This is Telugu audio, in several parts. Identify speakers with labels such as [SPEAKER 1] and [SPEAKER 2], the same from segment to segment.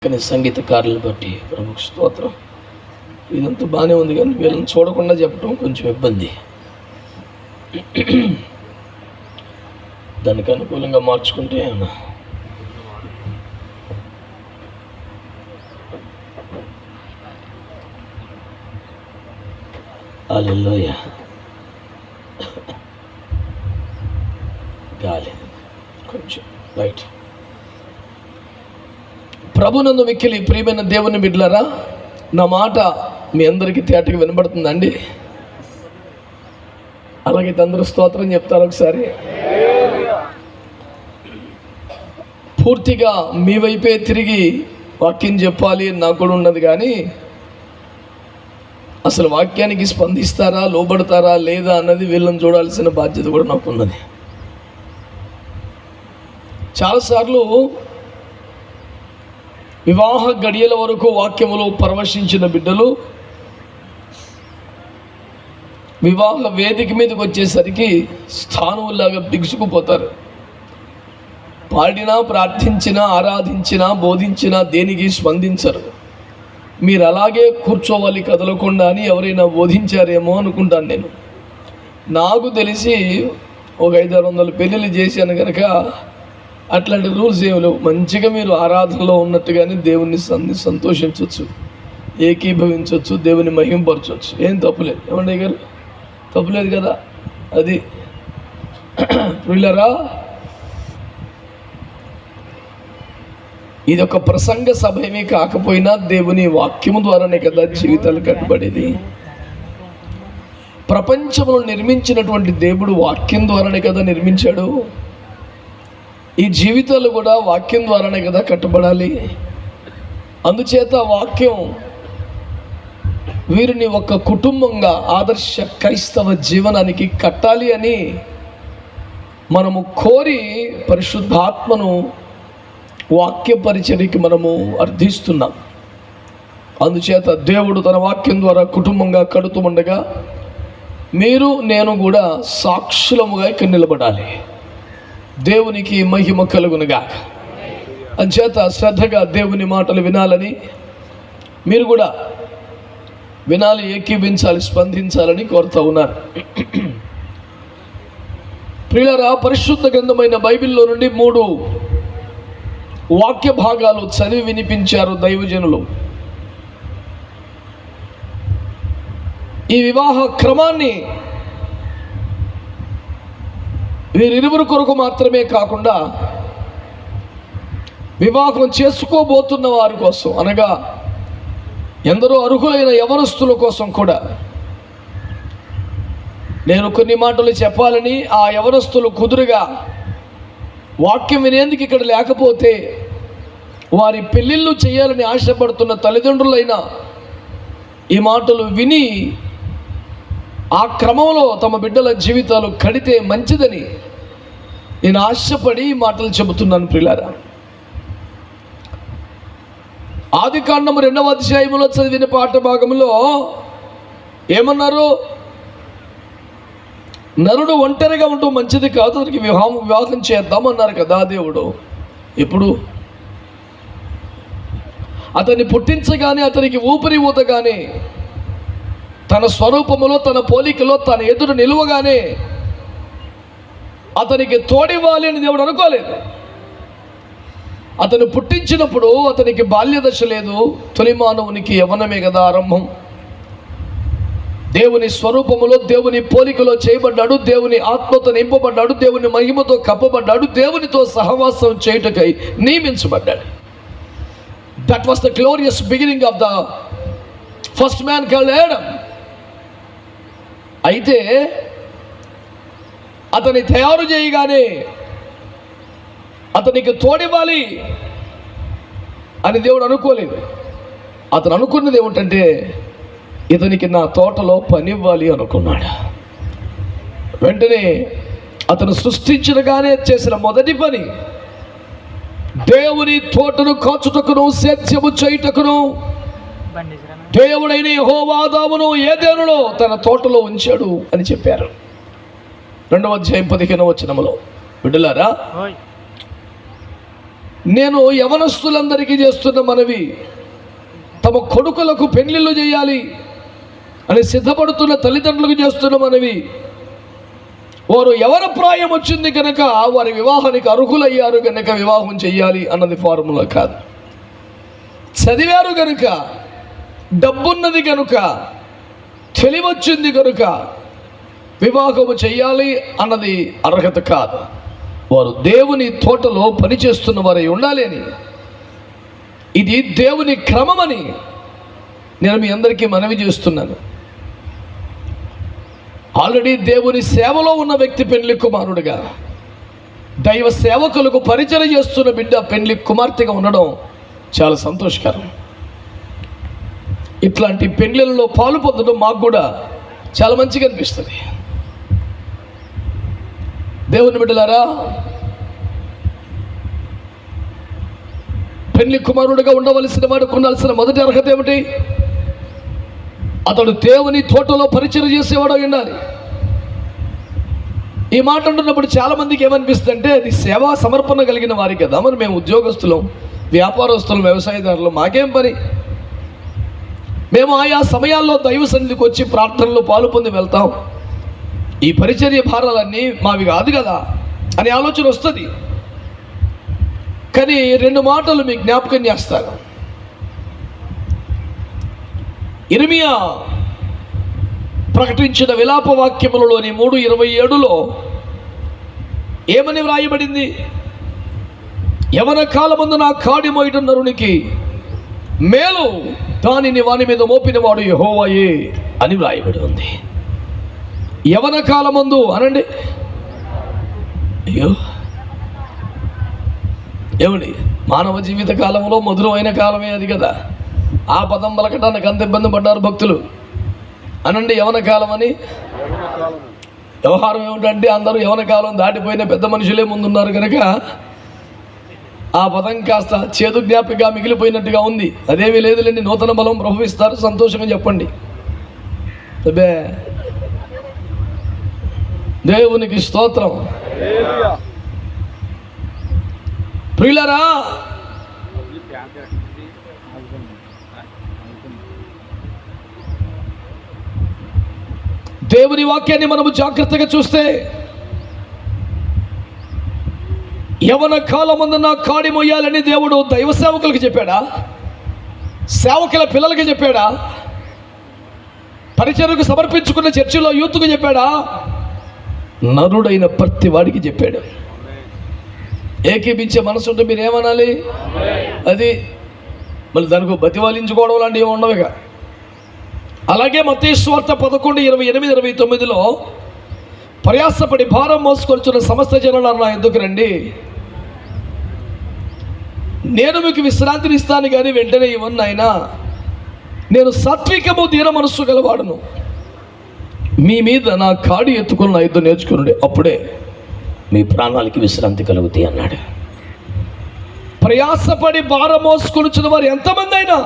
[SPEAKER 1] కానీ సంగీతకారులను బట్టి ప్రభుకు స్తోత్రం. ఇదంతా బాగానే ఉంది కానీ వీళ్ళని చూడకుండా చెప్పడం కొంచెం ఇబ్బంది. దానికి అనుకూలంగా మార్చుకుంటే హల్లెలూయా. గాలి కొంచెం రైట్. ప్రభునందు మిక్కిలి ప్రియమైన దేవుని బిడ్డలారా, నా మాట మీ అందరికీ తేటగా వినబడుతుందండి? అలాగైతే అందరూ స్తోత్రం చెప్తారు ఒకసారి. పూర్తిగా మీ వైపే తిరిగి వాక్యం చెప్పాలి నాకు కూడా ఉన్నది, కానీ అసలు వాక్యానికి స్పందిస్తారా, లోబడతారా లేదా అన్నది వీళ్ళని చూడాల్సిన బాధ్యత కూడా నాకు ఉన్నది. చాలాసార్లు వివాహ గడియల వరకు వాక్యములో పరవశించిన బిడ్డలు వివాహ వేదిక మీదకి వచ్చేసరికి స్థానువులాగా బిగుసుకుపోతారు. పాడినా, ప్రార్థించినా, ఆరాధించినా, బోధించినా దేనికి స్పందించరు. మీరు అలాగే కూర్చోవాలి కదలకుండా అని ఎవరైనా బోధించారేమో అనుకుంటాను నేను. నాకు తెలిసి ఒక 500-600 పెళ్ళిళ్ళు చేశాను కనుక అట్లాంటి రూల్స్ ఏమి లేవు. మంచిగా మీరు ఆరాధనలో ఉన్నట్టుగానే దేవుణ్ణి సంతోషించవచ్చు, ఏకీభవించవచ్చు, దేవుని మహింపరచవచ్చు. ఏం తప్పులేదు. ఏమండి గారు, తప్పులేదు కదా? అది పిల్లరా, ఇది ఒక ప్రసంగ సభ ఏమీ కాకపోయినా దేవుని వాక్యము ద్వారానే కదా జీవితాలు కట్టబడేది. ప్రపంచమును నిర్మించినటువంటి దేవుడు వాక్యం ద్వారానే కదా నిర్మించాడు. ఈ జీవితాలు కూడా వాక్యం ద్వారానే కదా కట్టబడాలి. అందుచేత వాక్యం వీరిని ఒక కుటుంబంగా ఆదర్శ క్రైస్తవ జీవనానికి కట్టాలి అని మనము కోరి పరిశుద్ధాత్మను వాక్య పరిచర్యకి మనము అర్థిస్తున్నాం. అందుచేత దేవుడు తన వాక్యం ద్వారా కుటుంబంగా కడుతూ ఉండగా మీరు నేను కూడా సాక్షులముగా ఇక్కడ నిలబడాలి. దేవునికి మహిమ కలుగునుగా. అందుచేత శ్రద్ధగా దేవుని మాటలు వినాలని, మీరు కూడా వినాలి, ఏకీభించాలి, స్పందించాలని కోరుతూ ఉన్నారు. ప్రియులారా, పరిశుద్ధ గ్రంథమైన బైబిల్లో నుండి 3 వాక్య భాగాలు చదివి వినిపించారు దైవజనులు. ఈ వివాహ క్రమాన్ని వీరిరువురు కొరకు మాత్రమే కాకుండా వివాహం చేసుకోబోతున్న వారి కోసం, అనగా ఎందరో అర్హులైన యవనస్తుల కోసం కూడా నేను కొన్ని మాటలు చెప్పాలని, ఆ యవనస్తులు కుదురుగా వాక్యం వినేందుకు ఇక్కడ లేకపోతే వారి పెళ్ళిళ్ళు చేయాలని ఆశపడుతున్న తల్లిదండ్రులైనా ఈ మాటలు విని ఆ క్రమంలో తమ బిడ్డల జీవితాలు కడితే మంచిదని నేను ఆశపడి మాటలు చెబుతున్నాను. ప్రియులారా, ఆదికాండము 2వ అధ్యాయములో చదివిన పాఠ భాగంలో ఏమన్నారు? నరుడు ఒంటరిగా ఉండటం మంచిది కాదు, అతనికి వివాహం చేద్దామన్నారు కదా దేవుడు. ఇప్పుడు అతన్ని పుట్టించగానే, అతనికి ఊపిరి ఊతగానే, తన స్వరూపములో, తన పోలికలో, తన ఎదురు నిలువగానే అతనికి తోడివ్వాలి అని దేవుడు అనుకోలేదు. అతను పుట్టించినప్పుడు అతనికి బాల్య దశ లేదు. తొలి మానవునికి యవ్వనమే కదా ఆరంభం. దేవుని స్వరూపములో, దేవుని పోలికలో చేయబడ్డాడు, దేవుని ఆత్మతో నింపబడ్డాడు, దేవుని మహిమతో కప్పబడ్డాడు, దేవునితో సహవాసం చేయుటకై నియమించబడ్డాడు. That was the glorious beginning of the first man called Adam. అయితే అతని తయారు చేయగానే అతనికి తోడివ్వాలి అని దేవుడు అనుకోలేదు. అతను అనుకున్నది ఏమిటంటే, ఇతనికి నా తోటలో పని ఇవ్వాలి అనుకున్నాడు. వెంటనే అతను సృష్టించగానే చేసిన మొదటి పని దేవుని తోటను కాచుటకును, సేద్యము చేయుటకును దేవుడైన యెహోవా ఆదామును ఏదెనులో తన తోటలో ఉంచాడు అని చెప్పారు. 2వ అధ్యాయం 15వ వచనములో. బిడ్డలారా, నేను యవనస్తులందరికీ చేస్తున్న మనవి, తమ కొడుకులకు పెళ్లిళ్ళు చేయాలి అని సిద్ధపడుతున్న తల్లిదండ్రులకు చేస్తున్న మనవి, వారు ఎవరి ప్రాయం వచ్చింది కనుక వారి వివాహానికి అర్హులయ్యారు కనుక వివాహం చెయ్యాలి అన్నది ఫార్ములా కాదు. చదివారు కనుక, డబ్బున్నది కనుక, తెలివచ్చింది కనుక వివాహము చెయ్యాలి అన్నది అర్హత కాదు. వారు దేవుని తోటలో పనిచేస్తున్న వారై ఉండాలి అని, ఇది దేవుని క్రమమని నేను మీ అందరికీ మనవి చేస్తున్నాను. ఆల్రెడీ దేవుని సేవలో ఉన్న వ్యక్తి పెళ్లి కుమారుడిగా, దైవ సేవకులకు పరిచయం చేస్తున్న బిడ్డ పెళ్లి కుమార్తెగా ఉండడం చాలా సంతోషకరం. ఇట్లాంటి పెళ్లిళ్ళలో పాలు పొందడం మాకు కూడా చాలా మంచిగా అనిపిస్తుంది. దేవుని బిడ్డలారా, పెళ్లి కుమారుడిగా ఉండవలసిన వాడికి ఉండాల్సిన మొదటి అర్హత ఏమిటి? అతడు దేవుని తోటలో పరిచయం చేసేవాడు ఉండాలి. ఈ మాట అంటున్నప్పుడు చాలామందికి ఏమనిపిస్తుంది అంటే, అది సేవా సమర్పణ కలిగిన వారి కదా, మరి మేము ఉద్యోగస్తులం, వ్యాపారస్తులం, వ్యవసాయదారులు, మాకేం పని? మేము ఆయా సమయాల్లో దైవ సన్నిధికి వచ్చి ప్రార్థనలో పాలు పొంది వెళ్తాం, ఈ పరిచర్య భారాలన్నీ మావి కాదు కదా అనే ఆలోచన వస్తుంది. కానీ 2 మాటలు మీకు జ్ఞాపకం చేస్తాను. ఇర్మియా ప్రకటించిన విలాప వాక్యములలోని 3:27లో ఏమని వ్రాయబడింది? యవన కాలమందు నా కాడి మోయట నరునికి మేలు, దానిని వాని మీద మోపినవాడు యెహోవాయే అని వ్రాయబడి ఉంది. యవన కాలమందు అనండి. అయ్యో ఏమండి, మానవ జీవిత కాలంలో మధురమైన కాలమే అది కదా. ఆ పదం పలకటానికి అంత ఇబ్బంది పడ్డారు భక్తులు. అనండి యవన కాలం అని. వ్యవహారం ఏమిటంటే అందరూ యవన కాలం దాటిపోయిన పెద్ద మనుషులే ముందున్నారు కనుక ఆ పదం కాస్త చేదు జ్ఞాపికగా మిగిలిపోయినట్టుగా ఉంది. అదేమీ లేదులేండి, నూతన బలం ప్రభవిస్తారు, సంతోషంగా చెప్పండి. అబ్బే, దేవునికి స్తోత్రం. ప్రియులారా, దేవుని వాక్యాన్ని మనము జాగ్రత్తగా చూస్తే, యవన కాలమందు నా కాడి మొయ్యాలని దేవుడు దైవ సేవకులకు చెప్పాడా? సేవకుల పిల్లలకి చెప్పాడా? పరిచర్యకు సమర్పించుకున్న చర్చిలో యూత్కు చెప్పాడా? నరుడైన ప్రతి వాడికి చెప్పాడు. ఏకీపించే మనసు ఉంటే మీరు ఏమనాలి? అది మళ్ళీ దానికి బతివాలించుకోవడం లాంటివి ఉండవుగా. అలాగే మత్తయి సువార్త 11:28-29లో ప్రయాసపడి భారం మోసుకొచ్చిన సమస్త జనులారా నా ఎద్దుకు రండి, నేను మీకు విశ్రాంతిని ఇస్తాను కానీ వెంటనే ఇవ్వను నాయనా, నేను సాత్వికము దీన మనస్సు గలవాడును, మీ మీద నా కాడి ఎత్తుకుని నా యుద్ధం నేర్చుకున్నాడు, అప్పుడే మీ ప్రాణాలకి విశ్రాంతి కలుగుతాయి అన్నాడు. ప్రయాసపడి భారం మోసుకొచ్చిన వారు ఎంతమంది అయినా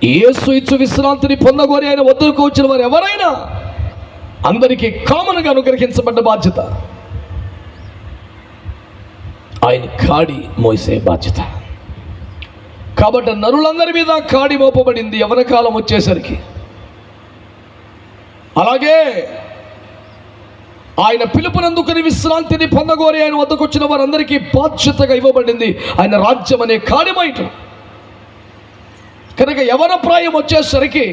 [SPEAKER 1] యేసు ఇచ్చు విశ్రాంతిని పొందగోరి ఆయన వద్దకు వచ్చిన వారు ఎవరైనా అందరికీ కామన్గా అనుగ్రహించబడ్డ బాధ్యత, ఆయన కాడి మోసే బాధ్యత. కాబట్టి నరులందరి మీద కాడి మోపబడింది యవన కాలం వచ్చేసరికి. అలాగే ఆయన పిలుపునందుకుని విశ్రాంతిని పొందగోరి ఆయన వద్దకు వచ్చిన వారందరికీ బాధ్యతగా ఇవ్వబడింది ఆయన రాజ్యం అనే కాడి మోయటం. కనుక యవన ప్రాయం వచ్చేసరికి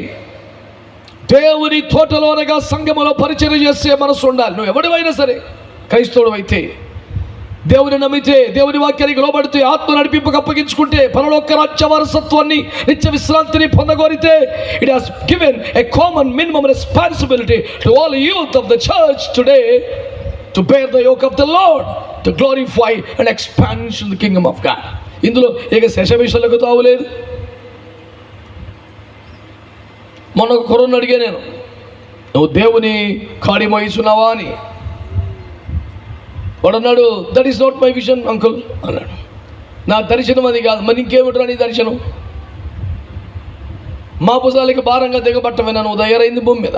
[SPEAKER 1] దేవుని తోటలో అనగా సంఘములో పరిచయం చేసే మనసు ఉండాలి. నువ్వు ఎవడివైనా సరే, క్రైస్తవుడు అయితే, దేవుని నమ్మితే, దేవుని వాక్యానికి లోబడితే, ఆత్మ నడిపింపుకు అప్పగించుకుంటే, పరలోక రాజ్య వారసత్వాన్ని, నిత్య విశ్రాంతిని పొందగోరితే, it has given a common minimum responsibility to all youth of the church today to bear the yoke of the Lord, to glorify and expansion the kingdom of God. ఇందులో ఇక శేషవిషయాలకు తావులేదు. మొన్న ఒక కుర్రను అడిగా నేను, నువ్వు దేవుని కాడి మోయిస్తున్నావా అని. వాడు అన్నాడు, that is not my vision uncle అన్నాడు. నా దర్శనం అది కాదు. మరి ఇంకేమిట్రా నీ దర్శనం? మా భుజాలకి భారంగా దిగబట్టమైనా నువ్వు తయారైంది భూమి మీద.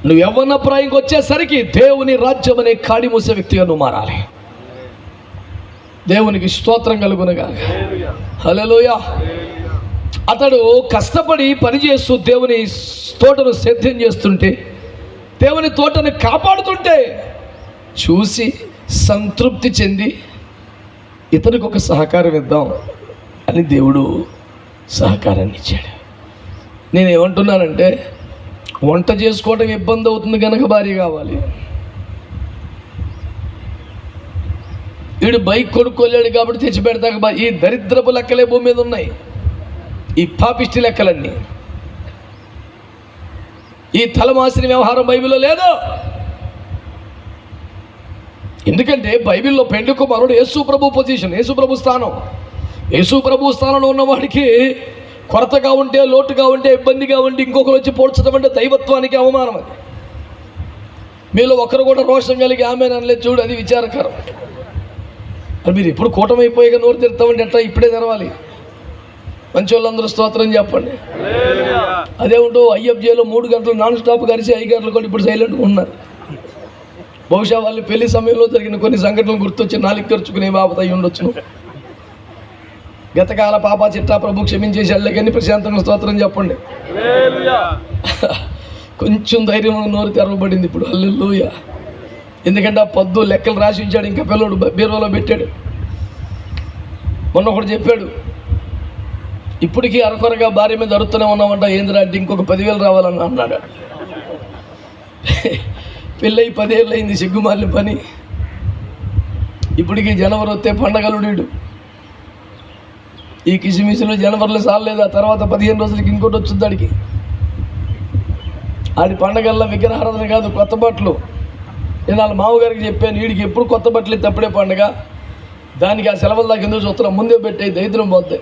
[SPEAKER 1] నువ్వు యవ్వన ప్రాయంకి వచ్చేసరికి దేవుని రాజ్యం అనే కాడి మూసే వ్యక్తిగా నువ్వు మారాలి. దేవునికి స్తోత్రం కలుగునుగా. హల్లెలూయా. అతడు కష్టపడి పనిచేస్తూ దేవుని తోటను సేద్యం చేస్తుంటే, దేవుని తోటను కాపాడుతుంటే చూసి సంతృప్తి చెంది ఇతనికి ఒక సహకారం ఇద్దాం అని దేవుడు సహకారాన్ని ఇచ్చాడు. నేనేమంటున్నానంటే, వంట చేసుకోవడం ఇబ్బంది అవుతుంది కనుక భార్య కావాలి. వీడు బైక్ కొనుక్కోలేడు కాబట్టి తెచ్చి పెడతాక ఈ దరిద్రపు లెక్కలే భూమి మీద ఉన్నాయి, ఈ పాపిష్టి లెక్కలన్నీ. ఈ తలమాసిన వ్యవహారం బైబిల్లో లేదు. ఎందుకంటే బైబిల్లో పెండ్లి కుమారుడు యేసు ప్రభు పొజిషన్, యేసు ప్రభు స్థానం. యేసు ప్రభు స్థానంలో ఉన్నవాడికి కొరతగా ఉంటే, లోటుగా ఉంటే, ఇబ్బందిగా ఉంటే ఇంకొకరు వచ్చి పోడ్చడం అంటే దైవత్వానికి అవమానం. అది మీలో ఒకరు కూడా రోషం కలిగి ఆమె అనలేదు చూడు, అది విచారకరం. అది మీరు ఎప్పుడు కూటమైపోయాక నోరు తెరుతామంటే ఎట్లా? ఇప్పుడే తెరవాలి. మంచి వాళ్ళందరూ స్తోత్రం చెప్పండి. అదేమిటో IFJలో 3 గంటలు నాన్ స్టాప్ కలిసి 5 గంటలు కూడా ఇప్పుడు సైలెంట్గా ఉన్నారు. బహుశా వాళ్ళు పెళ్లి సమయంలో జరిగిన కొన్ని సంఘటనలు గుర్తొచ్చి నాలుగు ఖర్చుకునే బాబత అయి ఉండొచ్చును. గతకాల పాప చిట్టా ప్రభు క్షమించేసి వెళ్ళగాని ప్రశాంతంగా స్తోత్రం చెప్పండి. కొంచెం ధైర్యం నోరు తెరవబడింది ఇప్పుడు. హల్లెలూయా. ఎందుకంటే ఆ పొద్దు లెక్కలు రాసి ఉంచాడు, ఇంకా పిల్లడు బీరువాలో పెట్టాడు. మొన్న ఒకటి చెప్పాడు, ఇప్పటికీ అరకొరగా భార్య మీద అరుస్తూనే ఉన్నామంట. ఏందిరా అంటే ఇంకొక 10,000 రావాలని అన్నాడు. పెళ్ళయి 10 ఏళ్ళు అయింది, సిగ్గుమాలిన పని. ఇప్పటికీ జనవరి వస్తే పండగలుడు. ఈ కిసిమిసిలో జనవరిలో సాలలేదు, ఆ తర్వాత 15 రోజులకి ఇంకోటి వచ్చింది దాడికి. ఆడి పండగల్లో విగ్రహారాధన కాదు, కొత్త బట్టలు. నేను వాళ్ళ మామగారికి చెప్పాను, వీడికి ఎప్పుడు కొత్త బట్టలు తప్పుడే పండగ, దానికి ఆ సెలవుల దాకా ఎందుకు చూస్తున్నాం, ముందే పెట్టే దరిద్రం పోతాయి.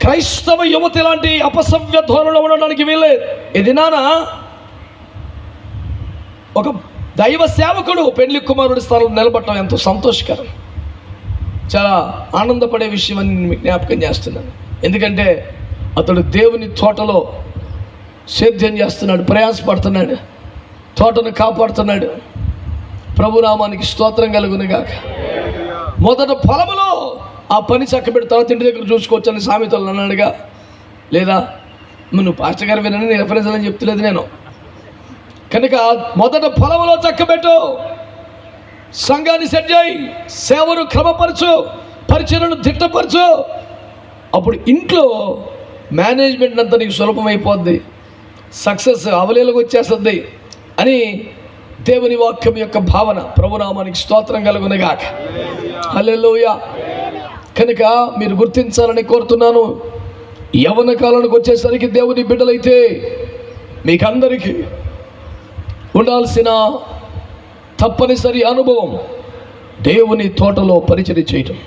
[SPEAKER 1] క్రైస్తవ యువత ఇలాంటి అపసవ్య ధోరణిలో ఉండడానికి వీల్లేదు. ఇది నాన్న ఒక దైవ సేవకుడు పెళ్లి కుమారుడి స్థానంలో నిలబడటం ఎంతో సంతోషకరం, చాలా ఆనందపడే విషయం అని నేను జ్ఞాపకం చేస్తున్నాను. ఎందుకంటే అతడు దేవుని తోటలో సేద్యం చేస్తున్నాడు, ప్రయాసపడుతున్నాడు, తోటను కాపాడుతున్నాడు. ప్రభునామానికి స్తోత్రం కలుగునుగాక. మొదట పొలములో ఆ పని చక్కబెట్టి తర్వాత ఇంటి దగ్గర చూసుకోవచ్చు అని సామెతలు అన్నాడుగా. లేదా నువ్వు పాస్టర్ గారు వినని రెఫరెన్స్ అని చెప్తలేదు నేను. కనుక మొదట పొలంలో చక్కబెట్టు, సంఘాన్ని సెట్ చేయి, సేవను క్రమపరచు, పరిచయను దిట్టపరచు. అప్పుడు ఇంట్లో మేనేజ్మెంట్ అంతా నీకు సులభమైపోద్ది, సక్సెస్ అవలేలకు వచ్చేస్తుంది అని దేవుని వాక్యం యొక్క భావన. ప్రభునామానికి స్తోత్రం కలుగునుగాక. హల్లెలూయా. కనుక మీరు గుర్తించాలని కోరుతున్నాను. యవ్వన కాలానికి వచ్చేసరికి దేవుని బిడ్డలైతే మీకందరికీ ఉండాల్సిన తప్పనిసరి అనుభవం దేవుని తోటలో పరిచయం చేయటం.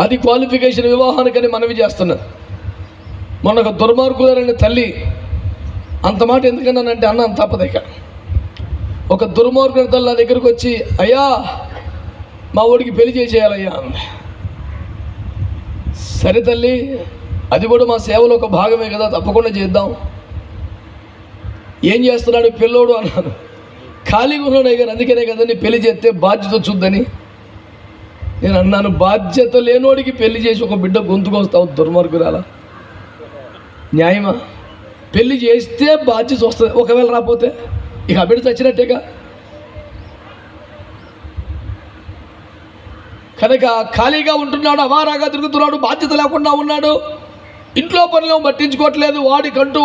[SPEAKER 1] అది క్వాలిఫికేషన్ వివాహానికని మనవి చేస్తున్నాను. మొన్న ఒక దుర్మార్గులైన తల్లి అంత మాట ఎందుకన్నానంటే అన్నాను తప్పదేక. ఒక దుర్మార్గుల తల్లి నా దగ్గరకు వచ్చి, అయ్యా మా ఊడికి పెళ్లి చేసేయాలయ్యా అంది. సరే తల్లి, అది కూడా మా సేవలో ఒక భాగమే కదా, తప్పకుండా చేద్దాం. ఏం చేస్తున్నాడు పిల్లోడు అన్నాను. ఖాళీగా ఉన్నాడు గారు, అందుకనే కదండి పెళ్లి చేస్తే బాధ్యత వచ్చుద్దని నేను అన్నాను. బాధ్యత లేనోడికి పెళ్లి చేసి ఒక బిడ్డ గొంతుకొస్తావు దుర్మార్గురాలా? న్యాయమా? పెళ్లి చేస్తే బాధ్యత వస్తుంది, ఒకవేళ రాకపోతే ఇక ఆ బిడ్డ చచ్చినట్టేగా. కనుక ఖాళీగా ఉంటున్నాడు, అవారాగా తిరుగుతున్నాడు, బాధ్యత లేకుండా ఉన్నాడు, ఇంట్లో పనులు పట్టించుకోవట్లేదు. వాడికంటూ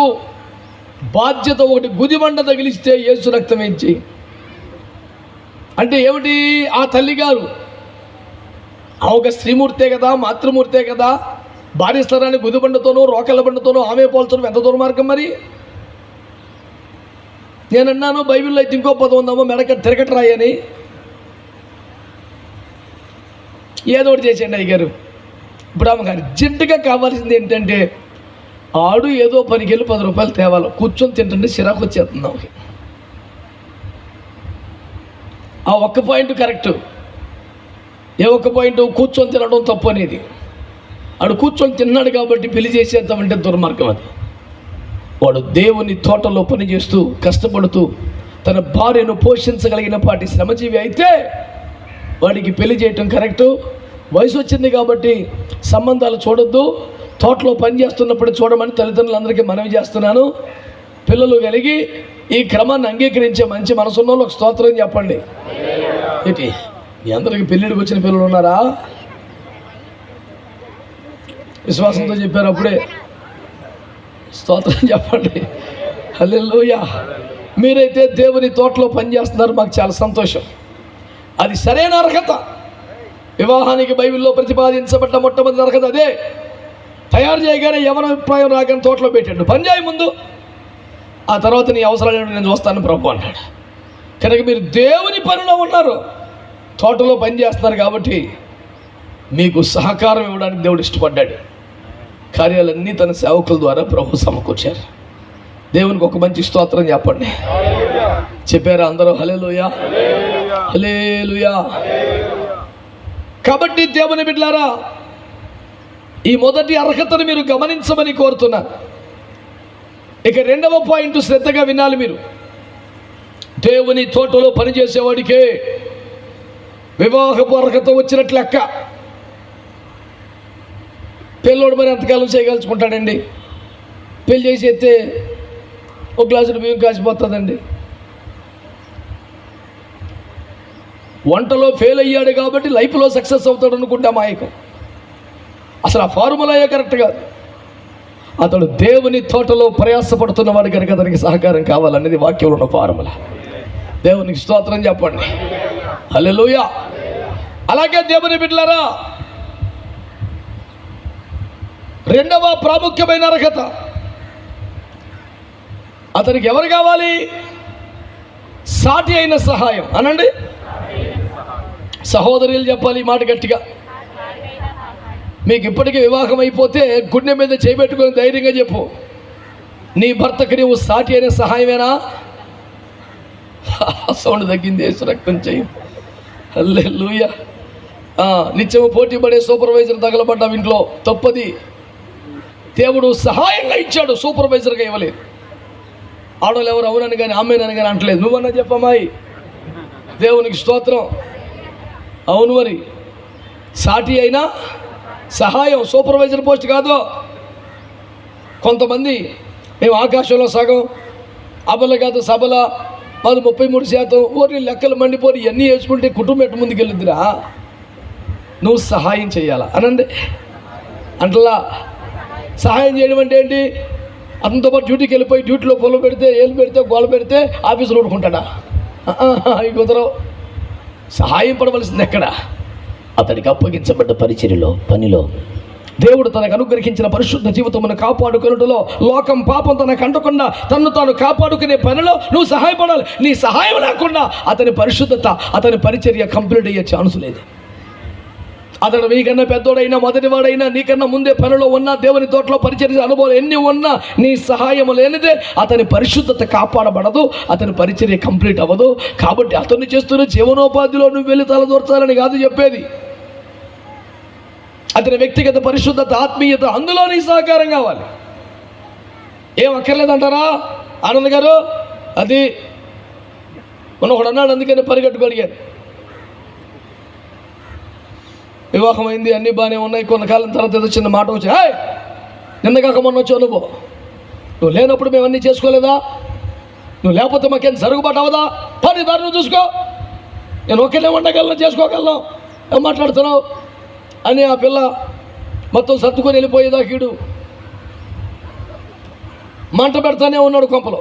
[SPEAKER 1] బాధ్యత ఒకటి గుదిబండ తగిలిస్తే యేసు రక్తం ఇచ్చి అంటే ఏమిటి? ఆ తల్లిగారు ఒక స్త్రీమూర్తే కదా, మాతృమూర్తే కదా, భార్య స్థలాన్ని గుదిబండతోనో రోకళ్ళ బండతోనో ఆమె పోల్చడం ఎంత దుర్మార్గం మరి. నేనన్నాను బైబిల్లో అయితే ఇంకో పదం ఉందామో, మెడక తిరగట్రాయి అని. ఏదో ఒకటి చేసేయండి అయ్యగారు. ఇప్పుడు ఆమెకు అర్జెంటుగా కావాల్సింది ఏంటంటే ఆడు ఏదో పనికి వెళ్ళి 10 రూపాయలు తేవాలి, కూర్చొని తింటుంటే చిరాకు వచ్చేస్తుంది ఆమెకి. ఆ ఒక్క పాయింట్ కరెక్ట్. ఏ ఒక్క పాయింట్? కూర్చొని తినడం తప్పు అనేది. ఆడు కూర్చొని తిన్నాడు కాబట్టి పెళ్లి చేసేద్దామంటే దుర్మార్గం అది. వాడు దేవుని తోటలో పనిచేస్తూ కష్టపడుతూ తన భార్యను పోషించగలిగిన పాటి శ్రమజీవి అయితే వాడికి పెళ్లి చేయటం కరెక్టు. వయసు వచ్చింది కాబట్టి సంబంధాలు చూడొద్దు, తోటలో పని చేస్తున్నప్పుడు చూడమని తల్లిదండ్రులందరికీ మనవి చేస్తున్నాను. పిల్లలు కలిగి ఈ క్రమాన్ని అంగీకరించే మంచి మనసున్న వాళ్ళకి స్తోత్రం చెప్పండి. ఏంటి మీ అందరికి పెళ్ళిడికి వచ్చిన పిల్లలు ఉన్నారా? విశ్వాసంతో చెప్పారు అప్పుడే స్తోత్రం చెప్పండి. హల్లెలూయా. మీరైతే దేవుని తోటలో పనిచేస్తున్నారు, మాకు చాలా సంతోషం. అది సరైన అర్హత. వివాహానికి బైబిల్లో ప్రతిపాదించబడ్డ మొట్టమొదటి అర్హత అదే. తయారు చేయగానే యవన అభిప్రాయం రాగానే తోటలో పెట్టాడు, పని చేయ ముందు, ఆ తర్వాత నీ అవసరాలు నేను చూస్తాను ప్రభు అన్నాడు. కనుక మీరు దేవుని పనిలో ఉన్నారు, తోటలో పని చేస్తున్నారు కాబట్టి మీకు సహకారం ఇవ్వడానికి దేవుడు ఇష్టపడ్డాడు. కార్యాలన్నీ తన సేవకుల ద్వారా ప్రభు సమకూర్చారు. దేవునికి ఒక మంచి స్తోత్రం చెప్పండి. చెప్పారా అందరూ? హల్లెలూయా, హల్లెలూయా. కాబట్టి దేవుని బిడ్డలారా, ఈ మొదటి అర్హతను మీరు గమనించమని కోరుతున్నాను. ఇక రెండవ పాయింట్ శ్రద్ధగా వినాలి మీరు. దేవుని తోటలో పనిచేసేవాడికే వివాహపు అర్హత వచ్చినట్లు లెక్క. పెళ్ళోడు మరి ఎంతకాలం చేయగలుచుకుంటాడండి? పెళ్ళి చేసి ఎత్తే ఒక గ్లాసుడు బియ్యం కాసిపోతుందండి. వంటలో ఫెయిల్ అయ్యాడు కాబట్టి లైఫ్లో సక్సెస్ అవుతాడు అనుకుంటే అమాయకం. అసలు ఆ ఫార్ములాయే కరెక్ట్ కాదు. అతడు దేవుని తోటలో ప్రయాసపడుతున్నవాడు కనుక అతనికి సహకారం కావాలనేది వాక్యంలో ఉన్న ఫార్ములా. దేవునికి స్తోత్రం చెప్పండి. హల్లెలూయా. అలాగే దేవుని బిడ్డలారా, రెండవ ప్రాముఖ్యమైన అర్హత, అతనికి ఎవరు కావాలి? సాటి అయిన సహాయం అనండి. సహోదరులు చెప్పాలి ఈ మాట గట్టిగా. మీకు ఇప్పటికీ వివాహం అయిపోతే గుండె మీద చేయబెట్టుకొని ధైర్యంగా చెప్పు, నీ భర్తకి నువ్వు సాటి అయిన సహాయమేనా? సౌండ్ తగ్గింది, యేసు రక్తం చేయి. హల్లెలూయా. నిత్యము పోటీ పడే సూపర్వైజర్ తగలబడ్డావు ఇంట్లో, తప్పది. దేవుడు సహాయంగా ఇచ్చాడు, సూపర్వైజర్గా ఇవ్వలేదు. ఆడవాళ్ళు ఎవరు అవునని కానీ ఆమెనని కానీ అంటలేదు. నువ్వన్నా చెప్పమ్మాయి. దేవునికి స్తోత్రం. అవును, మరి సాటి అయినా సహాయం, సూపర్వైజర్ పోస్ట్ కాదు. కొంతమంది మేము ఆకాశంలో సగం, అబల కాదు సబల, మాది 33%, ఓరి లెక్కలు మండిపోయి ఇవన్నీ వేసుకుంటే కుటుంబం ఎట్టు ముందుకు వెళ్ళిద్దిరా. నువ్వు సహాయం చేయాలా అనండి. అంటలా సహాయం చేయడం అంటే ఏంటి? అతనితో పాటు డ్యూటీకి వెళ్ళిపోయి డ్యూటీలో పొలం పెడితే, ఏళ్ళు పెడితే, గోల పెడితే ఆఫీసులో ఊడుకుంటాడా? అవి కుదరవు. సహాయం పడవలసింది ఎక్కడ?
[SPEAKER 2] అతడికి అప్పగించబడ్డ పరిచర్యలో, పనిలో
[SPEAKER 1] దేవుడు తనకు అనుగ్రహించిన పరిశుద్ధ జీవితమును కాపాడుకున్నట్టులో, లోకం పాపం తనకు అంటకుండా తను తాను కాపాడుకునే పనిలో నువ్వు సహాయపడాలి. నీ సహాయం లేకుండా అతని పరిశుద్ధత, అతని పరిచర్య కంప్లీట్ అయ్యే ఛాన్స్ లేదు. అతడు నీకన్నా పెద్దోడైనా, మొదటివాడైనా, నీకన్నా ముందే పనిలో ఉన్నా, దేవుని తోటలో పరిచర్య అనుభవం ఎన్ని ఉన్నా, నీ సహాయం లేనిదే అతని పరిశుద్ధత కాపాడబడదు, అతని పరిచర్య కంప్లీట్ అవ్వదు. కాబట్టి అతన్ని చేస్తున్న జీవనోపాధిలో నువ్వు వెళ్ళి తలదూర్చాలని కాదు చెప్పేది. అతని వ్యక్తిగత పరిశుద్ధత, ఆత్మీయత, అందులో నీ సహకారం కావాలి. ఏం అక్కర్లేదంటారా ఆనంద్ గారు? అది మొన్న ఒకడు అన్నాడు, అందుకని పరిగెట్టుకొడిగాను. వివాహం అయింది, అన్నీ బాగానే ఉన్నాయి. కొంతకాలం తర్వాత ఏదో చిన్న మాట వచ్చి, నిన్న కాక మొన్న వచ్చావు, నువ్వు లేనప్పుడు మేము అన్నీ చేసుకోలేదా? నువ్వు లేకపోతే మాకేం జరుగుబాటు అవదా? పని దారిని చూసుకో, నేను ఒక్కనే వండగలను, చేసుకోగలను, ఏం మాట్లాడుతున్నావు అని ఆ పిల్ల మొత్తం సర్దుకొని వెళ్ళిపోయేదాకీడు మంట పెడతానే ఉన్నాడు కొంపలో.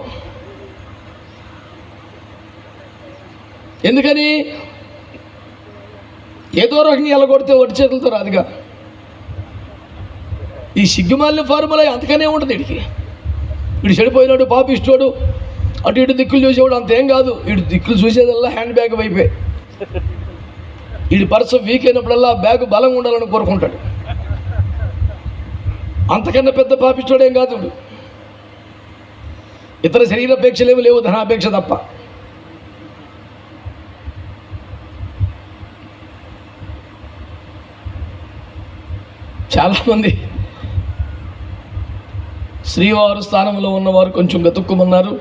[SPEAKER 1] ఎందుకని? ఏదో రకంగా ఎలగొడితే ఒట్టి చేతులతో రాదుగా. ఈ సిగ్గుమాలిన ఫార్ములా అంతకనే ఉంటుంది. వీడు చెడిపోయినాడు, పాపిస్తోడు, అటు ఇటు దిక్కులు చూసేవాడు అంతేం కాదు. వీడు దిక్కులు చూసేదల్లా హ్యాండ్ బ్యాగ్ వైపే. వీడి పర్సు వీక్ అయినప్పుడల్లా బ్యాగ్ బలంగా ఉండాలని కోరుకుంటాడు. అంతకన్నా పెద్ద పాపిస్తోడేం కాదు. ఇతర శరీరాపేక్షలు ఏమి లేవు, ధనాపేక్ష తప్ప. చాలామంది శ్రీవారు స్థానంలో ఉన్నవారు కొంచెం గతుక్కుమన్నారు.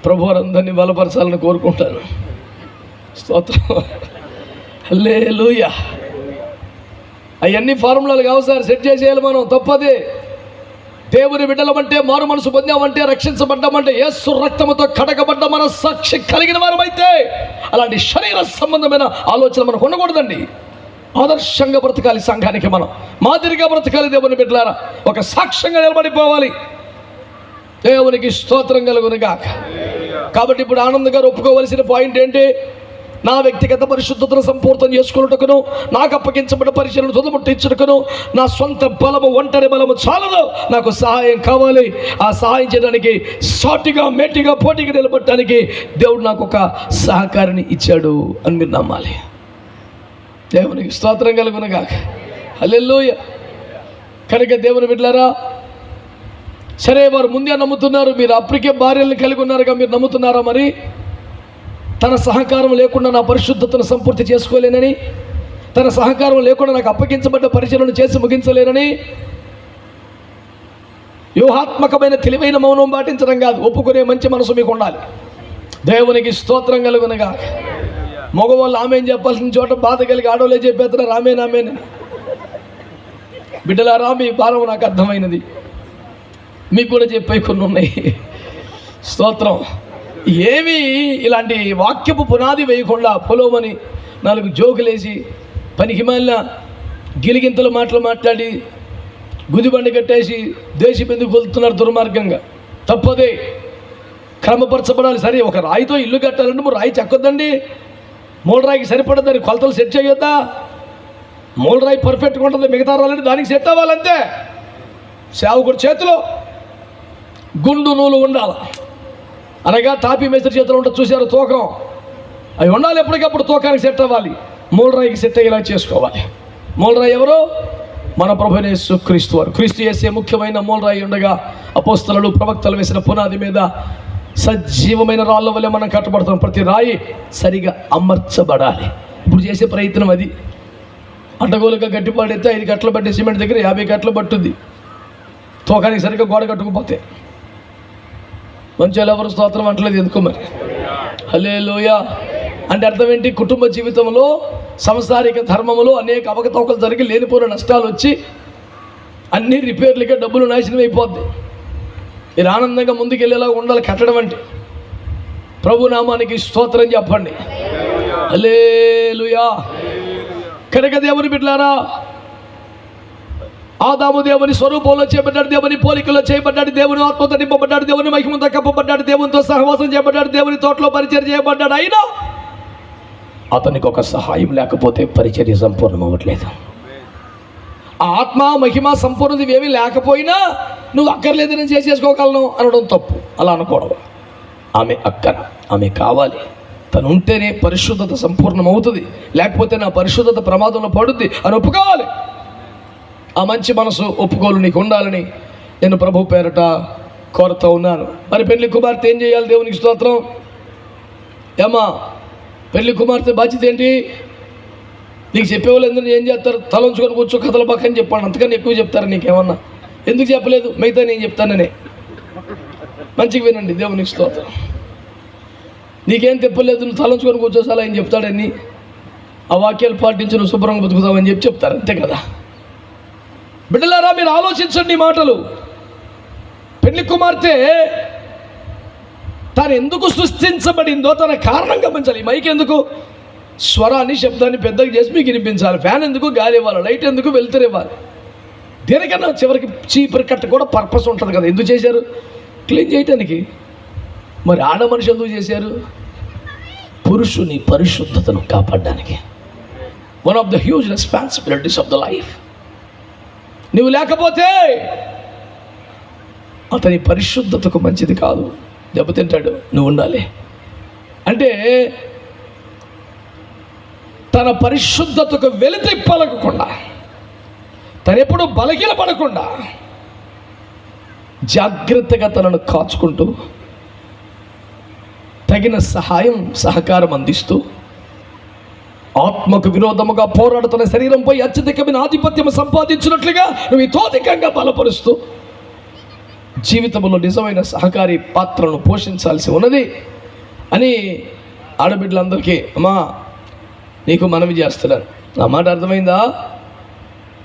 [SPEAKER 1] ప్రభు వారందరినీ బలపరచాలని కోరుకుంటాను. స్తోత్రం. హల్లెలూయా. అవన్నీ ఫార్ములాలు కావు సార్, సెట్ చేసేయాలి మనం, తప్పదే. దేవుని బిడ్డలమంటే, మారు మనసు పొందామంటే, రక్షించబడ్డామంటే, యేసు రక్తముతో కడగబడ్డ మన సాక్షి కలిగిన వారమైతే అలాంటి శరీర సంబంధమైన ఆలోచన మనకు ఉండకూడదండి. ఆదర్శంగా బ్రతకాలి, సంఘానికి మనం మాదిరిగా బ్రతకాలి. దేవుని బిడ్డలారా, ఒక సాక్ష్యంగా నిలబడిపోవాలి. దేవునికి స్తోత్రం కలుగునుగాక. కాబట్టి ఇప్పుడు ఆనంద్ గారు ఒప్పుకోవలసిన పాయింట్ ఏంటి? నా వ్యక్తిగత పరిశుద్ధతను సంపూర్తం చేసుకున్నట్టుకును, నాకు అప్పగించబడిన పరిచయను తుదముట్టించుటకును నా సొంత బలము, ఒంటరి బలము చాలదు, నాకు సహాయం కావాలి. ఆ సహాయం చేయడానికి, సాటిగా మేటిగా పోటీగా నిలబడటానికి దేవుడు నాకు ఒక సహకారిని ఇచ్చాడు అని మీరు నమ్మాలి. దేవునికి స్తోత్రం కలుగునుగాక. హల్లెలూయా. కనుక దేవుని బిడ్డలారా, సరే వారు ముందే నమ్ముతున్నారు, మీరు అప్పటికే భార్యలను కలిగి ఉన్నారుగా, మీరు నమ్ముతున్నారా? మరి తన సహకారం లేకుండా నా పరిశుద్ధతను సంపూర్తి చేసుకోలేనని, తన సహకారం లేకుండా నాకు అప్పగించబడ్డ పరిచయలను చేసి ముగించలేనని, వ్యూహాత్మకమైన తెలివైన మౌనం పాటించడం కాదు, ఒప్పుకునే మంచి మనసు మీకు ఉండాలి. దేవునికి స్తోత్రం కలుగునుగా. మగవాళ్ళు ఆమెను చెప్పాల్సిన చోట బాధ కలిగి ఆడోలే చెప్పేస్తున్నారు ఆమెను. బిడ్డలారా, మీ భారం నాకు అర్థమైనది, మీకు కూడా చెప్పే కొన్ని ఉన్నాయి. స్తోత్రం. ఏమీ ఇలాంటి వాక్యపు పునాది వేయకుండా పొలోమని 4 జోకులేసి పనికి మాలిన గిలిగింతలు మాటలు మాట్లాడి గుదిబండి కట్టేసి దేశం ఎందుకు కొలుతున్నారు దుర్మార్గంగా. తప్పదే, క్రమపరచబడాలి. సరే, ఒక రాయితో ఇల్లు కట్టాలంటే రాయి చెక్కొద్దండి, మూలరాయికి సరిపడద్దని కొలతలు సెట్ చేయొద్దా? మూలరాయి పర్ఫెక్ట్గా ఉంటుంది, మిగతా రాళ్ళని దానికి సెట్ అవ్వాలంతే. సేవకుడి చేతిలో గుండు నూలు ఉండాలి, అనగా తాపీ మేస్త్రి చేతిలో ఉంటుంది చూసారు తూకం, అవి ఉండాలి. ఎప్పటికప్పుడు తూకానికి సెట్ అవ్వాలి, మూలరాయికి సెట్ అయ్యేలా చేసుకోవాలి. మూలరాయి ఎవరు? మన ప్రభువైన యేసుక్రీస్తు వారు. క్రీస్తు యేసే ముఖ్యమైన మూలరాయి ఉండగా అపోస్తలులు ప్రవక్తలు వేసిన పునాది మీద సజీవమైన రాళ్ళ వల్లే మనం కట్టబడతాం. ప్రతి రాయి సరిగా అమర్చబడాలి. ఇప్పుడు చేసే ప్రయత్నం అది. అడ్డగోలుగా గట్టిపాడైతే 5 కట్టలు పట్టే సిమెంట్ దగ్గర 50 కట్టలు పట్టుద్ది, తూకానికి సరిగ్గా గోడ కట్టుకుపోతే. మంచి ఎవరు స్తోత్రం అంటలేదు ఎందుకు మరి? హల్లెలూయా. అంటే అర్థం ఏంటి? కుటుంబ జీవితంలో, సంసారిక ధర్మములో అనేక అవకతవకలు జరిగి లేనిపోయిన నష్టాలు వచ్చి అన్ని రిపేర్లకే డబ్బులు నాశనం అయిపోద్ది. మీరు ఆనందంగా ముందుకెళ్ళేలా ఉండాలి కట్టడం అంటే. ప్రభు నామానికి స్తోత్రం చెప్పండి. హల్లెలూయా. కనుక దేవుని బిడ్డలారా, ఆదాము దేవుని స్వరూపంలో చేయబడ్డాడు, దేవుని పోలికలో చేయబడ్డాడు, దేవుని ఆత్మతో నింపబడ్డాడు, దేవుని మహిమతో కప్పబడ్డాడు, దేవునితో సహవాసం చేయబడ్డాడు, దేవుని తోటలో పరిచర్య చేయబడ్డాడు. అయినా అతనికి ఒక సహాయం లేకపోతే పరిచర్య సంపూర్ణం అవ్వట్లేదు. ఆ ఆత్మ మహిమ సంపూర్ణత ఏమీ లేకపోయినా నువ్వు అక్కర్లేదు, నేను చేసేసుకోగలను అనడం తప్పు. అలా అనకూడదు. ఆమె అక్కర, ఆమె కావాలి. తను ఉంటేనే పరిశుద్ధత సంపూర్ణం అవుతుంది, లేకపోతే నా పరిశుద్ధత ప్రమాదంలో పడుద్ది అని ఒప్పుకోవాలి. ఆ మంచి మనసు, ఒప్పుకోలు నీకు ఉండాలని నేను ప్రభు పేరట కోరుతూ ఉన్నాను. మరి పెళ్లి కుమార్తె ఏం చేయాలి? దేవునికి స్తోత్రం. ఏమా, పెళ్లి కుమార్తె బాధ్యత ఏంటి? నీకు చెప్పేవాళ్ళు ఎందుకు ఏం చేస్తారు? తలంచుకొని కూర్చో, కథల పక్కని చెప్పాను, అంతకని ఎక్కువ చెప్తారు. నీకేమన్నా ఎందుకు చెప్పలేదు? మిగతా నేను చెప్తాననే. మంచిగా వినండి, దేవునికి స్తోత్రం. నీకేం తెప్పలేదు, నువ్వు తలంచుకొని కూర్చోసాలా ఏం చెప్తాడని, ఆ వాక్యాలు పాటించి నువ్వు శుభ్రంగా బతుకుతావని చెప్తారు, అంతే కదా. బిడ్డలారా, మీరు ఆలోచించండి మాటలు. పెళ్లి కుమార్తె తాను ఎందుకు సృష్టించబడిందో తన కారణం గమనించాలి. ఈ మైక్ ఎందుకు? స్వరాన్ని, శబ్దాన్ని పెద్దగా చేసి మీకు వినిపించాలి. ఫ్యాన్ ఎందుకు? గాలి ఇవ్వాలి. లైట్ ఎందుకు? వెలుతురు ఇవ్వాలి. దేనికన్నా చివరికి చీపురు కట్ట కూడా పర్పస్ ఉంటుంది కదా. ఎందుకు చేశారు? క్లీన్ చేయటానికి. మరి ఆడ మనిషి ఎందుకు చేశారు? పురుషుని పరిశుద్ధతను కాపాడడానికి. One of the huge responsibilities of the life. నువ్వు లేకపోతే అతని పరిశుద్ధతకు మంచిది కాదు, దెబ్బతింటాడు. నువ్వు ఉండాలి. అంటే తన పరిశుద్ధతకు వెలితి పలకకుండా, తనెప్పుడు బలహీనపడకుండా జాగ్రత్తగా తనను కాచుకుంటూ తగిన సహాయం, సహకారం అందిస్తూ ఆత్మకు విరోధముగా పోరాడుతున్న శరీరంపై అత్యధికమైన ఆధిపత్యం సంపాదించినట్లుగా నువ్వు ఇతోధికంగా బలపరుస్తూ జీవితంలో నిజమైన సహకారి పాత్రను పోషించాల్సి ఉన్నది అని ఆడబిడ్డలందరికీ అమ్మా నీకు మనవి చేస్తున్నాను. నా మాట అర్థమైందా?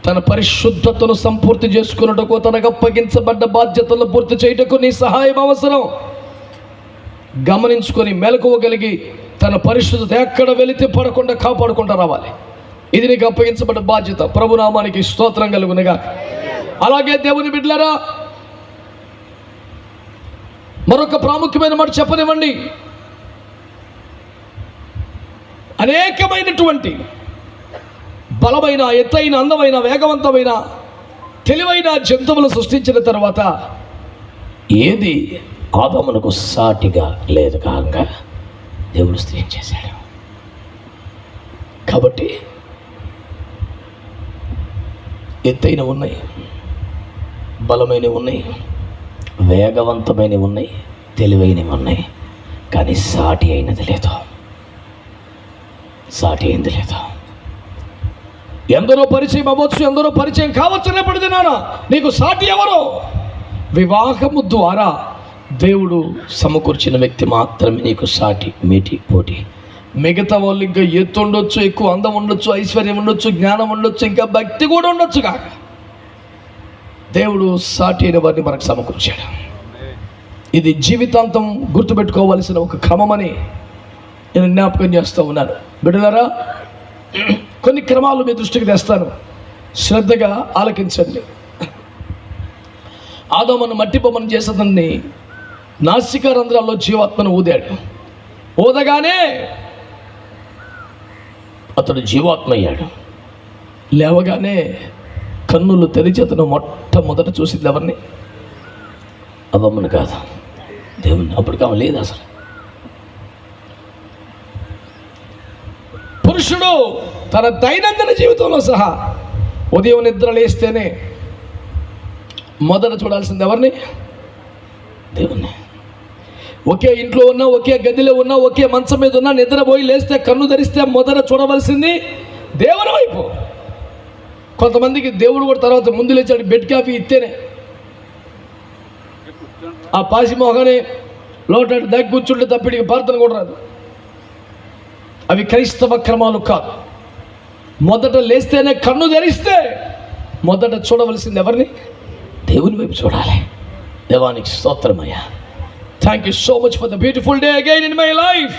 [SPEAKER 1] తన పరిశుద్ధతను సంపూర్తి చేసుకున్నటకు, తనకు అప్పగించబడ్డ బాధ్యతలను పూర్తి చేయుటకు నీ సహాయం అవసరం. గమనించుకొని మెలకువగలిగి తన పరిశుద్ధత ఎక్కడ వెళితే పడకుండా కాపాడుకుంటూ రావాలి. ఇది నీకు అప్పగించబడ్డ బాధ్యత. ప్రభునామానికి స్తోత్రం కలుగునగా. అలాగే దేవుని బిడ్డలారా, మరొక ప్రాముఖ్యమైన మాట చెప్పనివ్వండి. అనేకమైనటువంటి బలమైన, ఎత్తైన, అందమైన, వేగవంతమైన, తెలివైన జంతువులు సృష్టించిన తర్వాత
[SPEAKER 2] ఏది ఆదామునకు సాటిగా లేదు కాగా దేవుడు స్త్రీని చేశాడు.
[SPEAKER 1] కాబట్టి ఎత్తైన ఉన్నాయి, బలమైనవి ఉన్నాయి,
[SPEAKER 2] వేగవంతమైనవి ఉన్నాయి, తెలివైనవి ఉన్నాయి, కానీ సాటి అయినది లేదు. సాటి అయింది లేదు.
[SPEAKER 1] ఎందరో పరిచయం అవ్వచ్చు, ఎందరో పరిచయం కావచ్చు. రేపటి దినాన నీకు సాటి ఎవరో? వివాహము ద్వారా దేవుడు సమకూర్చిన వ్యక్తి మాత్రమే నీకు సాటి, మేటి, పోటీ. మిగతా వాళ్ళు ఇంకా ఎత్తు ఉండొచ్చు, ఎక్కువ అందం ఉండొచ్చు, ఐశ్వర్యం ఉండొచ్చు, జ్ఞానం ఉండొచ్చు, ఇంకా భక్తి కూడా ఉండొచ్చు కాక దేవుడు సాటి అయిన వారిని మనకు సమకూర్చాడు. ఇది జీవితాంతం గుర్తుపెట్టుకోవాల్సిన ఒక క్రమమని నేను జ్ఞాపకం చేస్తూ ఉన్నాను. బిడ్డలారా, కొన్ని క్రమాలు మీ దృష్టికి తెస్తాను, శ్రద్ధగా ఆలకించండి. ఆదామును మట్టి బొమ్మను చేసేదాన్ని నాసికా రంధ్రాల్లో జీవాత్మను ఊదాడు. ఊదగానే
[SPEAKER 2] అతడు జీవాత్మ అయ్యాడు.
[SPEAKER 1] లేవగానే కన్నులు తెరిచి అతను మొట్టమొదట చూసింది ఎవరిని?
[SPEAKER 2] అవ్వమ్మను కాదు, దేవుని. అప్పుడు కావ లేదు అసలు.
[SPEAKER 1] పురుషుడు తన దైనందిన జీవితంలో సహా ఉదయం నిద్ర లేస్తేనే మొదట చూడాల్సింది ఎవరిని?
[SPEAKER 2] దేవుణ్ణి.
[SPEAKER 1] ఒకే ఇంట్లో ఉన్నా, ఒకే గదిలో ఉన్నా, ఒకే మంచం మీద ఉన్నా, నిద్రపోయి లేస్తే, కన్ను ధరిస్తే మొదట చూడవలసింది దేవుని వైపు. కొంతమందికి దేవుడు కూడా తర్వాత ముందు లేచాడు బెడ్ కాఫీ ఇస్తేనే, ఆ పాసి మొహనే లోటాడు దగ్గర కూర్చుంటే తప్పిడికి ప్రార్థన కూడా రాదు. అవి క్రైస్తవ క్రమాలు కాదు. మొదట లేస్తేనే, కన్ను ధరిస్తే మొదట చూడవలసింది ఎవరిని?
[SPEAKER 2] దేవుని వైపు చూడాలి. దేవానికి స్తోత్రమయ్యా.
[SPEAKER 1] Thank you so much for the beautiful day again in my life.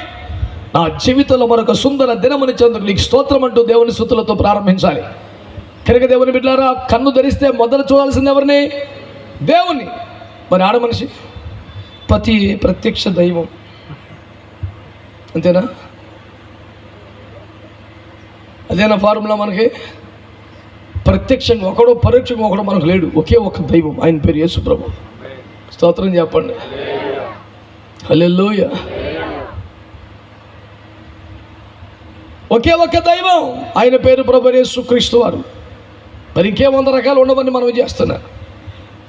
[SPEAKER 1] నా జీవితంలో మరొక సుందర దినమనిచ్చేందుకు నీకు స్తోత్రం అంటూ దేవుని స్తుతులతో ప్రారంభించాలి. కనుక దేవుని బిడ్డలారా, కన్ను ధరిస్తే మొదట చూడాల్సింది ఎవరిని? దేవుణ్ణి. మరి ఆడ మనిషి పతి ప్రత్యక్ష దైవం, అంతేనా? అదేనా ఫార్ములా మనకి? ప్రత్యక్షంగా ఒకడు, పరోక్షంగా ఒకడు మనకు లేడు. ఒకే ఒక దైవం, ఆయన పేరు యేసు ప్రభు. స్తోత్రం చెప్పండి. హల్లెలూయా. ఒకే ఒక దైవం, ఆయన పేరు ప్రభు యేసు క్రీస్తు వారు. మరి ఇంకే 100 రకాలు ఉండవని మనం చేస్తున్నారు.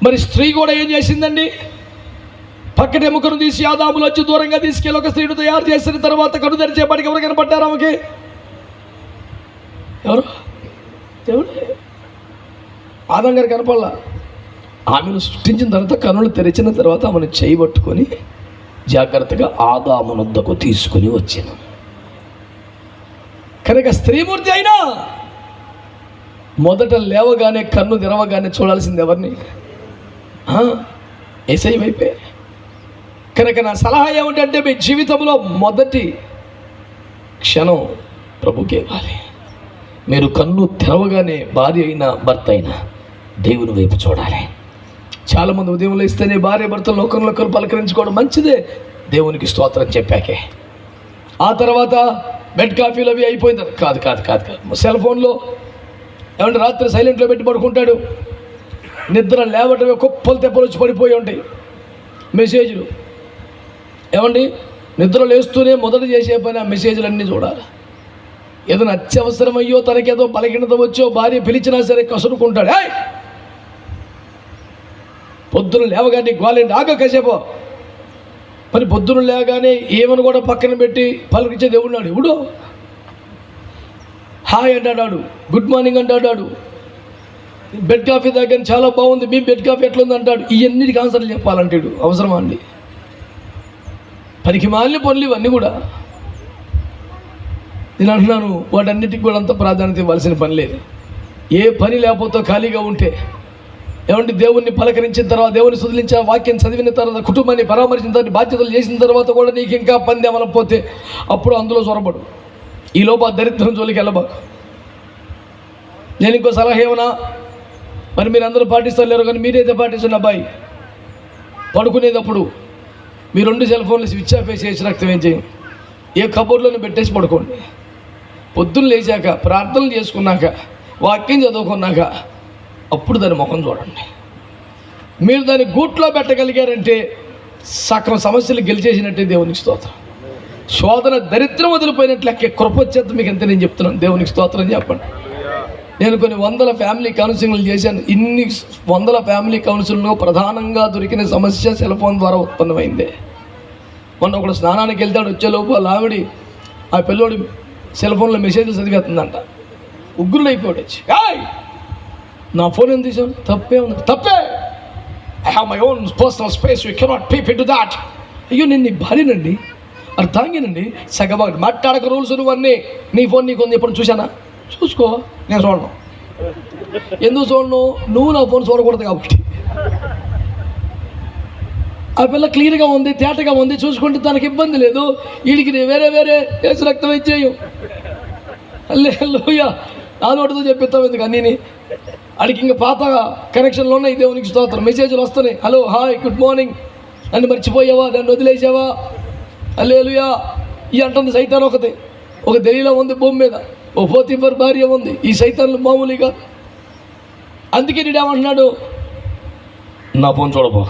[SPEAKER 1] మరి స్త్రీ కూడా ఏం చేసిందండి? పక్కన ఎముకను తీసి ఆదాములు వచ్చి దూరంగా తీసుకెళ్ళి ఒక స్త్రీని తయారు చేసిన తర్వాత కన్ను తెరిచేపాటికి ఎవరు కనపడ్డారు ఆమెకి? ఎవరు? దేవుడు. ఆదాం గారు కనపడలా. ఆమెను సృష్టించిన తర్వాత, కన్నులు తెరిచిన తర్వాత ఆమెను చేయబట్టుకొని జాగ్రత్తగా ఆదామునొద్దకు తీసుకుని వచ్చాను. కనుక స్త్రీమూర్తి అయినా మొదట లేవగానే, కన్ను తెరవగానే చూడాల్సింది ఎవరిని? యేసయ్య వైపే. కనుక నా సలహా ఏమిటంటే, మీ జీవితంలో మొదటి క్షణం ప్రభుకే ఇవ్వాలి. మీరు కన్ను తెరవగానే భార్య అయినా భర్త అయినా దేవుని వైపు చూడాలి. చాలామంది ఉదయం లేస్తేనే భార్య భర్తలు ఒకరినొకరు పలకరించుకోవడం మంచిదే, దేవునికి స్తోత్రం చెప్పాకే. ఆ తర్వాత బెడ్ కాఫీలు అవి అయిపోయింది. కాదు కాదు కాదు కాదు సెల్ ఫోన్లో ఏమంటే రాత్రి సైలెంట్లో పెట్టి పడుకుంటాడు. నిద్ర లేవటమే కుప్పలు తెప్పలు వచ్చి పడిపోయి ఉంటాయి మెసేజ్లు. ఏమండి, నిద్ర లేస్తూనే మొదట చేసే పని ఆ మెసేజ్లు అన్నీ చూడాలి. ఏదైనా అత్యవసరం అయ్యో, తనకేదో బలహీనత వచ్చో భార్య పిలిచినా సరే కసురుకుంటాడు. పొద్దున లేవగానే గోలేంటి, ఆగ కాసేపు. మరి పొద్దున లేవగానే ఏమని కూడా పక్కన పెట్టి పలకరించే దేవుడు ఎవడు? హాయ్ అంటాడు, గుడ్ మార్నింగ్ అంటాడు. బెడ్ కాఫీ దగ్గర చాలా బాగుంది, మీ బెడ్ కాఫీ ఎట్లుంది అంటాడు. ఇవన్నిటికి ఆన్సర్లు చెప్పాలంటాడు. అవసరమా అండి? పనికి మాలిన పనులు ఇవన్నీ కూడా. నేను అంటున్నాను, వాటన్నిటికి కూడా అంత ప్రాధాన్యత ఇవ్వాల్సిన పని లేదు. ఏ పని లేకపోతే ఖాళీగా ఉంటే ఏమంటే దేవుణ్ణి పలకరించిన తర్వాత, దేవుని స్తుతించిన వాక్యం చదివిన తర్వాత, కుటుంబాన్ని పరామర్శించిన తర్వాత, బాధ్యతలు చేసిన తర్వాత కూడా నీకు ఇంకా పని అమలపోతే అప్పుడు అందులో చొరబడు. ఈ లోప దరిద్రం జోలికి వెళ్ళబాకు. నేను ఇంకో సలహా ఏమన్నా, మరి మీరు అందరూ పాటిస్తలేరు కానీ మీరైతే పాటిస్తున్న అబ్బాయి, పడుకునేటప్పుడు మీ 2 సెల్ ఫోన్లు స్విచ్ ఆఫ్ వేసి రక్తం ఏం చేయం, ఏ కబోర్డ్లోనే పెట్టేసి పడుకోండి. పొద్దున్న లేచాక ప్రార్థనలు చేసుకున్నాక వాక్యం చదువుకున్నాక అప్పుడు దాని ముఖం చూడండి. మీరు దాన్ని గూట్లో పెట్టగలిగారంటే సగం సమస్యలు గెలిచేసినట్టే. దేవునికి స్తోత్రం. శోధన దరిద్రం వదిలిపోయినట్లే కృప వచ్చేది మీకు అంతే. నేను చెప్తున్నాను, దేవునికి స్తోత్రం చెప్పండి. నేను కొన్ని 100 ఫ్యామిలీ కౌన్సిలింగ్లు చేశాను. ఇన్ని 100 ఫ్యామిలీ కౌన్సిలింగ్లో ప్రధానంగా దొరికిన సమస్య సెల్ ఫోన్ ద్వారా ఉత్పన్నమైంది. మొన్న ఒకడు స్నానానికి వెళ్తాడు, వచ్చేలోపు వాళ్ళ ఆవిడ ఆ పిల్లోడి సెల్ ఫోన్లో మెసేజ్లు చదివేస్తుందంట. ఉగ్గురులు అయిపోయాడు వచ్చి, నా ఫోన్ ఎందుకు తీసాను? తప్పే ఉంది. తప్పే, I have my own personal space, you cannot peep in to that. అయ్యో నేను నీ భార్యనండి, అర్థాంగినండి, సగబాగా మాట్లాడక రూల్స్ నువ్వన్నీ. నీ ఫోన్ నీకు ఉంది, ఎప్పుడు చూసానా? చూసుకో, నేను చూడను. ఎందుకు చూడను? నువ్వు నా ఫోన్ చూడకూడదు కాబట్టి. ఆ పిల్ల క్లియర్గా ఉంది, తేటగా ఉంది, చూసుకుంటే తనకి ఇబ్బంది లేదు. వీడికి వేరే వేసి రక్తం ఇచ్చేయం. హల్లెలూయా. నా నోటితో చెప్పిస్తాం ఎందుకు అన్నీ. అడిగి ఇంకా పాత కనెక్షన్లు ఉన్నాయి. దేవునికి స్తోత్రం. మెసేజ్లు వస్తున్నాయి, హలో, హాయ్, గుడ్ మార్నింగ్, నన్ను మర్చిపోయావా, నన్ను వదిలేసావా, హల్లెలూయా. ఈ అంటుంది సైతాన్ ఒకటి. ఒక దెలీలా ఉంది భూమి మీద, ఓ పోతీఫర్ భార్య ఉంది. ఈ సైతాన్లు మామూలుగా. అందుకే నేను ఏమంటున్నాడు, నా ఫోన్ చూడబో.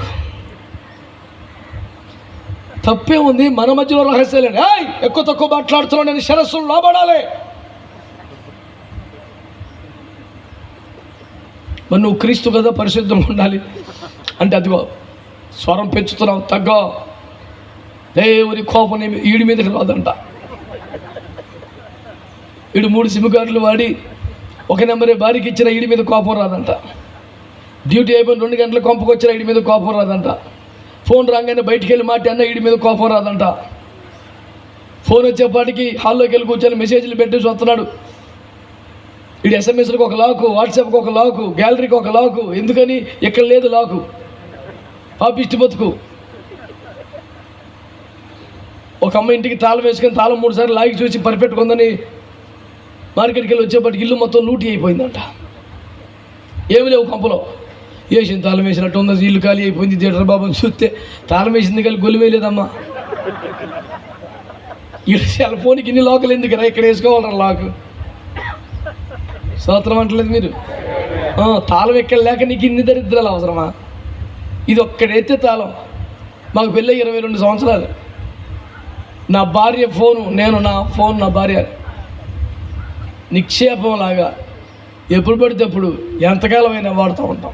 [SPEAKER 1] తప్పే ఉంది, మన మధ్యలో రహస్యాలే. ఎక్కువ తక్కువ మాట్లాడుతున్నాను, నేను శిరస్సులు లోబడాలి. మరి నువ్వు క్రీస్తు కదా, పరిశుద్ధంగా ఉండాలి అంటే అదిగో స్వరం పెంచుతున్నావు, తగ్గ. దేవుని కోపం ఈడి మీదకి రాదంట. వీడు 3 సిమ్ కార్డులు వాడి 1 నెంబరే భార్యకి ఇచ్చిన ఈడి మీద కోపం రాదంట. డ్యూటీ అయిపోయిన 2 గంటల కొంపకు వచ్చిన ఈడి మీద కోపం రాదంట. ఫోన్ రాగానే బయటికి వెళ్ళి మాట్లాడినా ఈడి మీద కోపం రాదంట. ఫోన్ వచ్చేపాటికి హాల్లోకి వెళ్ళి కూర్చొని మెసేజ్లు పెట్టేసి వస్తున్నాడు. వీడు ఎస్ఎంఎస్లకు ఒక లాకు, వాట్సాప్కి ఒక లాకు, గ్యాలరీకి ఒక లాకు. ఎందుకని? ఎక్కడ లేదు లాకు. పాపిష్టి బతుకు. ఒక అమ్మ ఇంటికి తాళం వేసుకొని తాళం 3 సార్లు లాగి చూసి పర్ఫెక్ట్గా ఉందని మార్కెట్కి వెళ్ళి వచ్చేప్పటికి ఇల్లు మొత్తం లూటీ అయిపోయిందంట. ఏమి లేవు కంపలో. వేసిన తాళం వేసినట్టు ఉంది, ఇల్లు ఖాళీ అయిపోయింది. థియేటర్ బాబుని చూస్తే తాళం వేసింది కానీ గొల్లు వేయలేదమ్మా. వీళ్ళు సెల్ ఫోన్కి ఇన్ని లాకులు ఎందుకురా, ఇక్కడ వేసుకోవాలరా లాకు. స్తోత్రం అంటలేదు మీరు. తాళం ఎక్కడ లేక నీకు ఇన్ని దరిద్రాలు అవసరమా? ఇది ఒక్కడైతే తాళం. మాకు పెళ్ళి 22 సంవత్సరాలు. నా భార్య ఫోను, నేను నా ఫోన్ నా భార్య నిక్షేపం లాగా ఎప్పుడు పడితే అప్పుడు ఎంతకాలమైనా వాడుతూ ఉంటాం.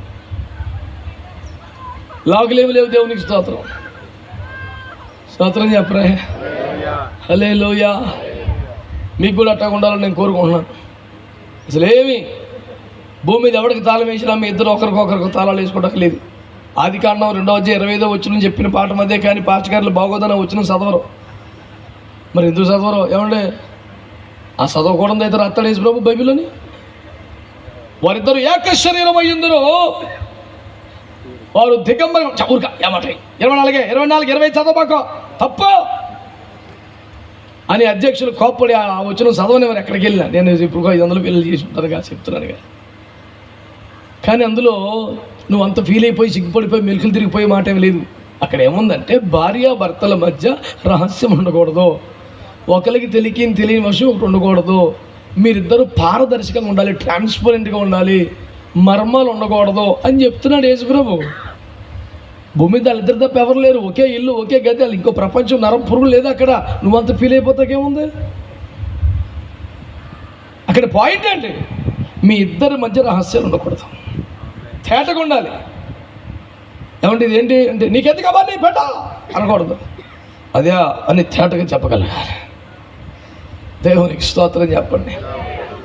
[SPEAKER 1] లాగులేవి లేవు. దేవునికి స్తోత్రం. స్తోత్రం చెప్పరా. హల్లెలూయా. మీకు కూడా అట్టగా ఉండాలని నేను కోరుకుంటున్నాను. అసలు ఏమి భూమి మీద ఎవరికి తాళం వేసినా మీ ఇద్దరు ఒకరికొకరికి తాళాలు వేసుకోవడానికి లేదు. ఆదికాండం 2:25 వచ్చిన చెప్పిన పాఠ మధ్య కానీ పాస్టర్లు బాగోదని వచ్చిన చదవరు. మరి ఎందుకు చదవరు? ఏమంటే ఆ చదవకూడదు అయితే రాస్తాడు యేసు ప్రభు బైబిల్లోని. వారిద్దరు ఏక శరీరం అయ్యిందరో, వారు దిగంబరి ఊరిక ఏమాట 24, 20 చదవబాకో తప్పు అని అధ్యక్షులు కోప్పడి ఆ వచ్చిన చదవనివారు ఎక్కడికి వెళ్ళినా. నేను ఇప్పుడు 500 పిల్లలు చేసి ఉంటానుగా చెప్తున్నానుగా. కానీ అందులో నువ్వు అంత ఫీల్ అయిపోయి సిగ్గుపడిపోయి మెలుకులు తిరిగిపోయే మాట ఏమి లేదు. అక్కడ ఏముందంటే భార్యాభర్తల మధ్య రహస్యం ఉండకూడదు, ఒకరికి తెలియని విషయం ఒకటి ఉండకూడదు, మీరిద్దరూ పారదర్శకంగా ఉండాలి, ట్రాన్స్పరెంట్గా ఉండాలి, మర్మాలు ఉండకూడదు అని చెప్తున్నాడు యేసు ప్రభు. భూమి మీద వాళ్ళిద్దరు తప్ప ఎవరు లేరు. ఒకే ఇల్లు, ఒకే గది, వాళ్ళు ఇంకో ప్రపంచం నరం పురుగు లేదు అక్కడ. నువ్వంత ఫీల్ అయిపోతాకేముంది అక్కడ? పాయింట్ ఏంటి? మీ ఇద్దరి మధ్య రహస్యాలు ఉండకూడదు, తేటగా ఉండాలి. ఏమంటే ఇదేంటి అంటే నీకెందుకు అవ్వాలి పెట్ట అనకూడదు, అదే అని తేటగా చెప్పగలగాలి. దేవునికి స్తోత్రం చెప్పండి.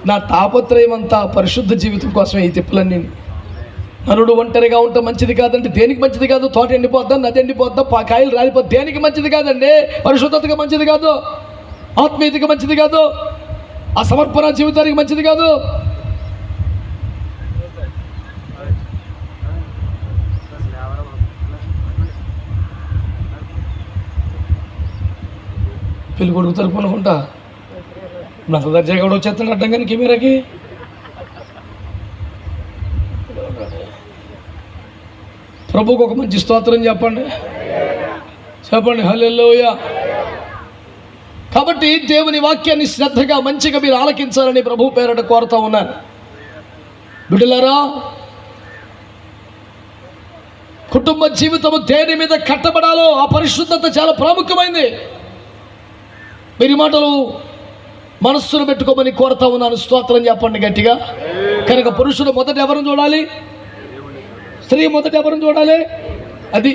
[SPEAKER 1] నా తాపత్రయం అంతా పరిశుద్ధ జీవితం కోసమే ఈ తిప్పులన్నీ. నరుడు ఒంటరిగా ఉంటే మంచిది కాదండి. దేనికి మంచిది కాదు? తోట ఎండిపోద్దాం, నది ఎండిపోద్దాం, కాయలు రాలిపోద్దాం, దేనికి మంచిది కాదండి? పరిశుద్ధతగా మంచిది కాదు, ఆత్మీయతగా మంచిది కాదు, ఆ సమర్పణ జీవితానికి మంచిది కాదు. పెళ్లి కొడుకు తరపు అనుకుంటా నాకు దర్జాగా కూడా వచ్చేస్తాను అడ్డం కానీ కెమెరాకి. ప్రభువుకు ఒక మంచి స్తోత్రం చెప్పండి, చెప్పండి హల్లెలూయా. కాబట్టి దేవుని వాక్యాన్ని శ్రద్ధగా మంచిగా మీరు ఆలకించాలని ప్రభు పేరట కోరుతా ఉన్నాను. బిడ్డలారా, కుటుంబ జీవితము దేని మీద కట్టబడాలో ఆ పరిశుద్ధత చాలా ప్రాముఖ్యమైంది. మీరు మాటలు మనస్సును పెట్టుకోమని కోరుతా ఉన్నాను. స్తోత్రం చెప్పండి గట్టిగా. కనుక పురుషుడు మొదట ఎవరిని చూడాలి? స్త్రీ మొదట ఎవరిని చూడాలి? అది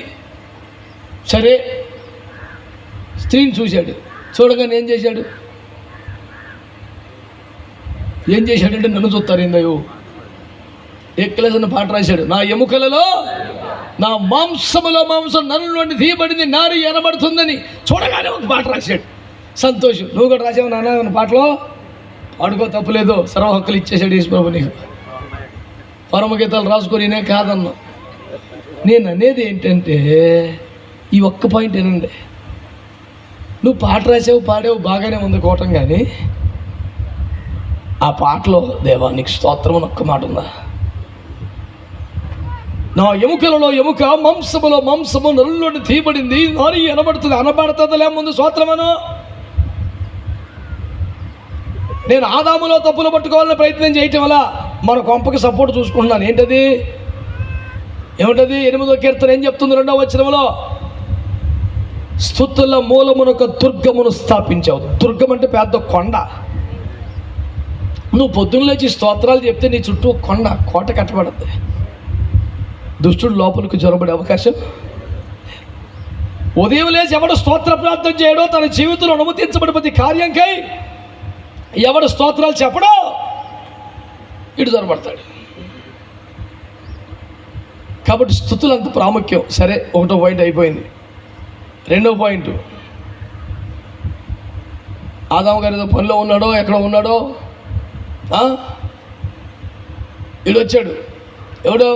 [SPEAKER 1] సరే, స్త్రీని చూశాడు. చూడగానే ఏం చేశాడు? ఏం చేశాడంటే నన్ను చూస్తారు ఏందయ్యో. ఎక్కలేసిన పాట రాశాడు, నా ఎముకలలో నా మాంసములో మాంసం నన్నులోని తీయబడింది, నారి ఎనబడుతుందని చూడగానే ఒక పాట రాశాడు. సంతోషం. నువ్వు కూడా రాసావు నాన్న పాటలో, పాడుకో తప్పులేదు, సర్వ హక్కులు ఇచ్చేసాడు యేసుప్రభు నీకు. పరమగీతాలు రాసుకొని నేనే కాదన్నా. నేను అనేది ఏంటంటే ఈ ఒక్క పాయింట్ ఏనండి, నువ్వు పాట రాసావు, పాడావు, బాగానే ఉంది కోటం, కానీ ఆ పాటలో దేవానికి స్తోత్రం అని ఒక్క మాట ఉందా? నా ఎముకలలో ఎముక, మాంసములో మాంసము నరుల్లోని తీయబడింది, నారి అనబడుతుంది. అనబడుతుందిలే ముందు స్తోత్రమను. నేను ఆదాములో తప్పులు పట్టుకోవాలని ప్రయత్నం చేయటం వల్ల మన కొంపకి సపోర్ట్ చూసుకుంటున్నాను. ఏంటది? ఏమిటది? 8వ కీర్తన ఏం చెప్తుంది? 2వ వచనంలో, స్తుతుల మూలమునొక దుర్గమును స్థాపించావు. దుర్గం అంటే పెద్ద కొండ. నువ్వు పొద్దున్న లేచి స్తోత్రాలు చెప్తే నీ చుట్టూ కొండ, కోట కట్టబడుద్ది. దుష్టుడు లోపలికి జొరబడే అవకాశం. ఉదయం లేచి ఎవడు స్తోత్ర ప్రార్థన చేయడో తన జీవితంలో అనుమతించబడి ప్రతి కార్యంకై ఎవడు స్తోత్రాలు చెప్పడో ఇటు జొరబడతాడు. కాబట్టి స్తుతులు అంత ప్రాముఖ్యం. సరే, 1వ పాయింట్ అయిపోయింది. 2వ పాయింట్, ఆదాము గారు ఏదో పనిలో ఉన్నాడో ఎక్కడో ఉన్నాడో, ఇడు వచ్చాడు. ఎవడో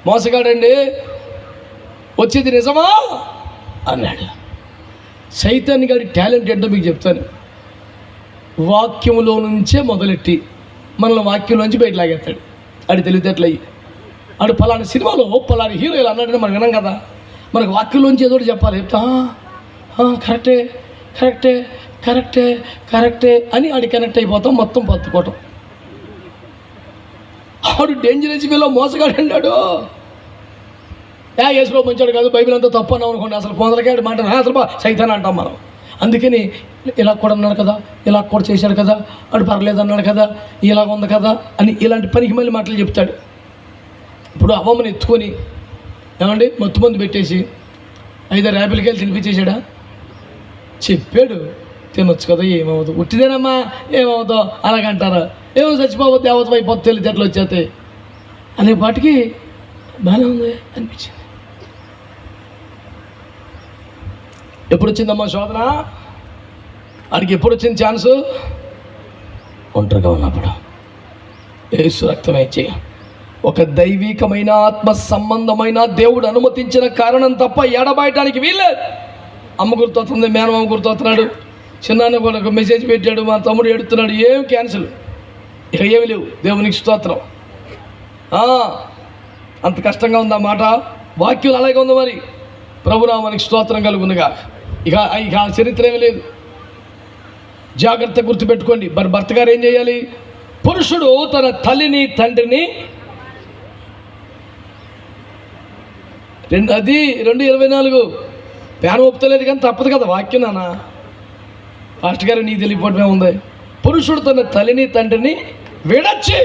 [SPEAKER 1] మోసగాడండి, వచ్చేది నిజమా అన్నాడు. సైతాన్ గారి టాలెంట్ ఏంటో మీకు చెప్తాను. వాక్యములో నుంచే మొదలెట్టి మనల్ని వాక్యంలోంచి బయట లాగేస్తాడు. ఆడి తెలివితేటలయ్యి, ఆడు పలానా సినిమాలో పలానా హీరో ఇలా అన్నాడంటే మనం విన్నాం కదా, మనకు వాక్యంలోంచి ఏదో చెప్పాలి. చెప్తా కరెక్టే కరెక్టే కరెక్టే కరెక్టే అని ఆడి కనెక్ట్ అయిపోతాం, మొత్తం పత్తుకోవటం. ఆడు డేంజరస్ వేలో మోసగాడు అన్నాడు. యేసుప్రభు మంచాడు కాదు, బైబిల్ అంతా తప్పు అన్నాం అనుకోండి, అసలు పొందలకాడు మాట అసలు సైతాన్ అంటాం మనం. అందుకని ఇలా కూడా అన్నాడు కదా, ఇలా కూడా చేశాడు కదా, ఆడు పర్లేదు అన్నాడు కదా, ఇలాగ ఉంది కదా అని ఇలాంటి పనికి మళ్ళీ మాటలు చెప్తాడు. ఇప్పుడు అవ్వమ్మని ఎత్తుకొని ఏమండి మత్తు మందు పెట్టేసి 5 యాపిల్కి వెళ్ళి తినిపించేశాడా? చెప్పాడు తినొచ్చు కదా, ఏమవుతుంది, ఉట్టిదేనమ్మా ఏమవుతావు అలాగంటారా, ఏమో చచ్చిపోవద్దు దేవత అయిపోతే తెలివితేటలు వచ్చేస్తాయి అనే పాటికి బాగానే ఉంది అనిపించింది. ఎప్పుడు వచ్చిందమ్మా శోధన? ఆడికి ఎప్పుడు వచ్చింది ఛాన్సు? ఒంటరిగా ఉన్నప్పుడు. యేసు రక్తమే చేయ ఒక దైవికమైన ఆత్మ సంబంధమైన దేవుడు అనుమతించిన కారణం తప్ప ఎడబాయటానికి వీల్లేదు. అమ్మ గుర్తొస్తుంది, మేనమామ గుర్తొస్తున్నాడు, చిన్నాన్న కూడా ఒక మెసేజ్ పెట్టాడు, మా తమ్ముడు ఎడుతున్నాడు, ఏం క్యాన్సిల్, ఇక ఏమి లేవు. దేవునికి స్తోత్రం. అంత కష్టంగా ఉంది ఆ మాట. వాక్యం అలాగే ఉంది. మరి ప్రభునామానికి స్తోత్రం కలుగునుగా. ఇక ఆ చరిత్ర ఏమీ లేదు. జాగ్రత్త గుర్తుపెట్టుకోండి. మరి భర్త గారు ఏం చేయాలి? పురుషుడు తన తల్లిని తండ్రిని, అది 2:24 ప్యాన్ ఒప్పుతలేదు కానీ తప్పదు కదా వాక్యం. నాన్న పాస్టర్ గారు నీకు తెలియపోవటమే ఉంది. పురుషుడు తన తల్లిని తండ్రిని విడచి,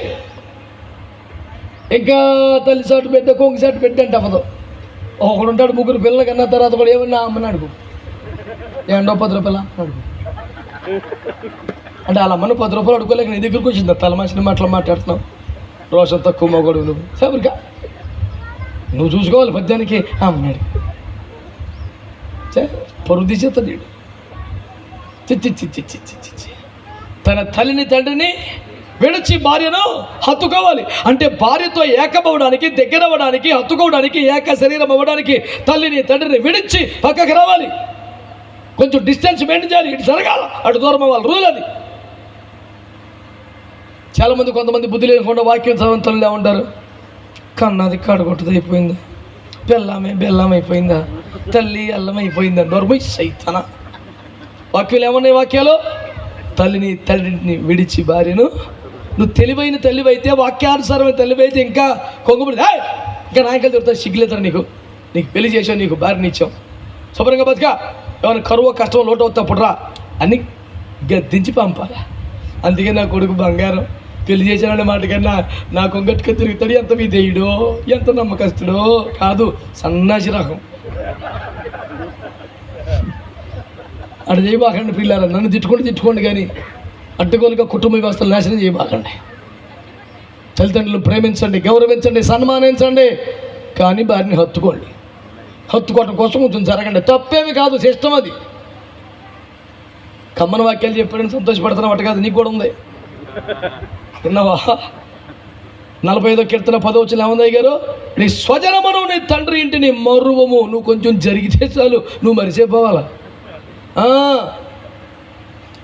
[SPEAKER 1] ఇంకా తల్లి సాటు బిడ్డ కొంగు సాటు బిడ్డ అంటే అవ్వదు. ఒకడు ఉంటాడు, 3 పిల్లలు కన్నా తర్వాత కూడా ఏమన్నా అమ్మని అడుగు, ఏంటో 10 రూపాయలు అడుగు అంటే వాళ్ళ అమ్మని 10 రూపాయలు అడుకోలేక నీ దగ్గరికి వచ్చింది. తలమాసిన మాటలు మాట్లాడుతున్నావు. రోషం తక్కువ మగడు నువ్వు సబరిగా నువ్వు చూసుకోవాలి పద్యానికి అమ్మన్నాడు పరువు తీసేస్తాడు వీడు. తన తల్లిని తండ్రిని విడిచి భార్యను హత్తుకోవాలి. అంటే భార్యతో ఏకమవడానికి, దగ్గర అవ్వడానికి, హత్తుకోవడానికి, ఏక శరీరం అవ్వడానికి తల్లిని తండ్రిని విడిచి పక్కకి రావాలి. కొంచెం డిస్టెన్స్ మెయింటైన్ చేయాలి. ఇటు జరగాల, అటు దూరం అవ్వాలి. రూల్ అది. చాలామంది కొంతమంది బుద్ధి లేకుండా వాక్యం చదవంతులు ఉంటారు. కన్నది కడగొట్టది అయిపోయిందా, బెల్లమే బెల్లం అయిపోయిందా, తల్లి అల్లం అయిపోయిందా, నోర్మై సైతన. వాక్యాలు ఏమన్నాయి? వాక్యాలు తల్లిని తండ్రిని విడిచి భార్యను. నువ్వు తెలివైన తల్లివి అయితే, వాక్యానుసారమైన తల్లివి అయితే ఇంకా కొంగబడి ఇంకా నాయకులు తిరుగుతారు. సిగ్గులేతారు నీకు పెళ్లి చేసావు, నీకు భార్యని ఇచ్చాం, శుభ్రంగా బతుక. ఏమైనా కరువు కష్టం లోటు అవుతా పుట్రా అని గద్దించి పంపాలి. అందుకే నా కొడుకు బంగారం, పెళ్లి చేశాననే మాట కన్నా నా కొంగట్టుగా తిరుగుతాడు. ఎంత విధేయుడో, ఎంత నమ్మకస్తుడో కాదు, సన్నాసి రకం. అటు చేయబాకండి పిల్లారా. నన్ను తిట్టుకోండి కానీ అడ్డగోలుగా కుటుంబ వ్యవస్థలు నాశనం చేయబాకండి. తల్లిదండ్రులు ప్రేమించండి, గౌరవించండి, సన్మానించండి, కానీ వారిని హత్తుకోండి. హత్తుకోవటం కోసం కొంచెం జరగండి. తప్పేమి కాదు, సిస్టం అది. కమ్మన వాక్యాలు చెప్పాడని సంతోషపడుతున్నావు అటు కాదు, నీకు కూడా ఉంది. విన్నావా? 45వ కీర్తన 10వ వచనం ఏముంది గారు? నీ స్వజనమును నీ తండ్రి ఇంటిని మరువము. నువ్వు కొంచెం జరిగితే చాలు, నువ్వు మరిచిపోవాలా.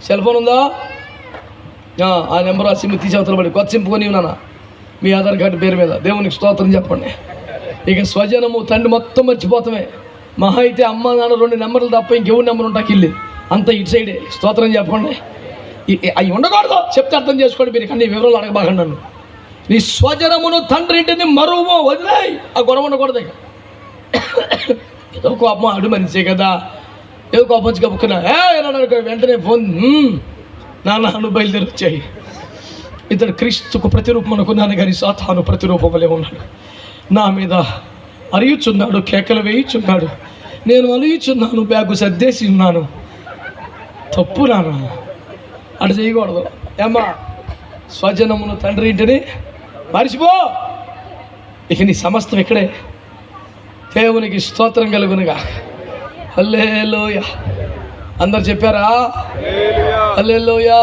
[SPEAKER 1] సెల్ ఫోన్ ఉందా? ఆ నెంబర్ ఆ సిమ్ తీసి అవతల పడి కొత్త సిమ్ కొని నాన్న మీ ఆధార్ కార్డు పేరు మీద. దేవునికి స్తోత్రం చెప్పండి. ఇక స్వజనము తండ్రి మొత్తం మర్చిపోతామే. మహా అయితే అమ్మ నాన్న 2 నెంబర్లు తప్ప ఇంకెవరి నెంబర్ ఉంటాకి ఇల్లు అంత ఇటు సైడే. స్తోత్రం చెప్పండి. అవి ఉండకూడదు, చెప్తే అర్థం చేసుకోండి. మీరు అన్ని వివరాలు అడగబాకండి నన్ను. నీ స్వజనమును తండ్రి ఇంటిని మరువు, వదిలేయి. ఆ గొడవ ఉండకూడదు. ఇక ఏదో కోపం అడు మనిషే కదా, ఏదో కోపం వచ్చి కప్పుకున్నా వెంటనే ఫోన్, నాన్న నువ్వు బయలుదేరి వచ్చాయి. ఇతడు క్రీస్తుకు ప్రతిరూపం అనుకున్నాను కానీ సాతాను ప్రతిరూపంలో ఉన్నాడు. నా మీద అరియుచున్నాడు, కేకలు వేయుచున్నాడు. నేను అలియుచున్నాను, బ్యాగు సర్దేసి ఉన్నాను. తప్పు నాన్న, అటు చేయకూడదు. ఏమ్మా, స్వజనమును తండ్రి ఇంటిని మరిచిపో. ఇక నీ సమస్తం ఇక్కడే. దేవునికి స్తోత్రం కలుగునుగా. హల్లెలూయా. అందరు చెప్పారా? హల్లెలూయా.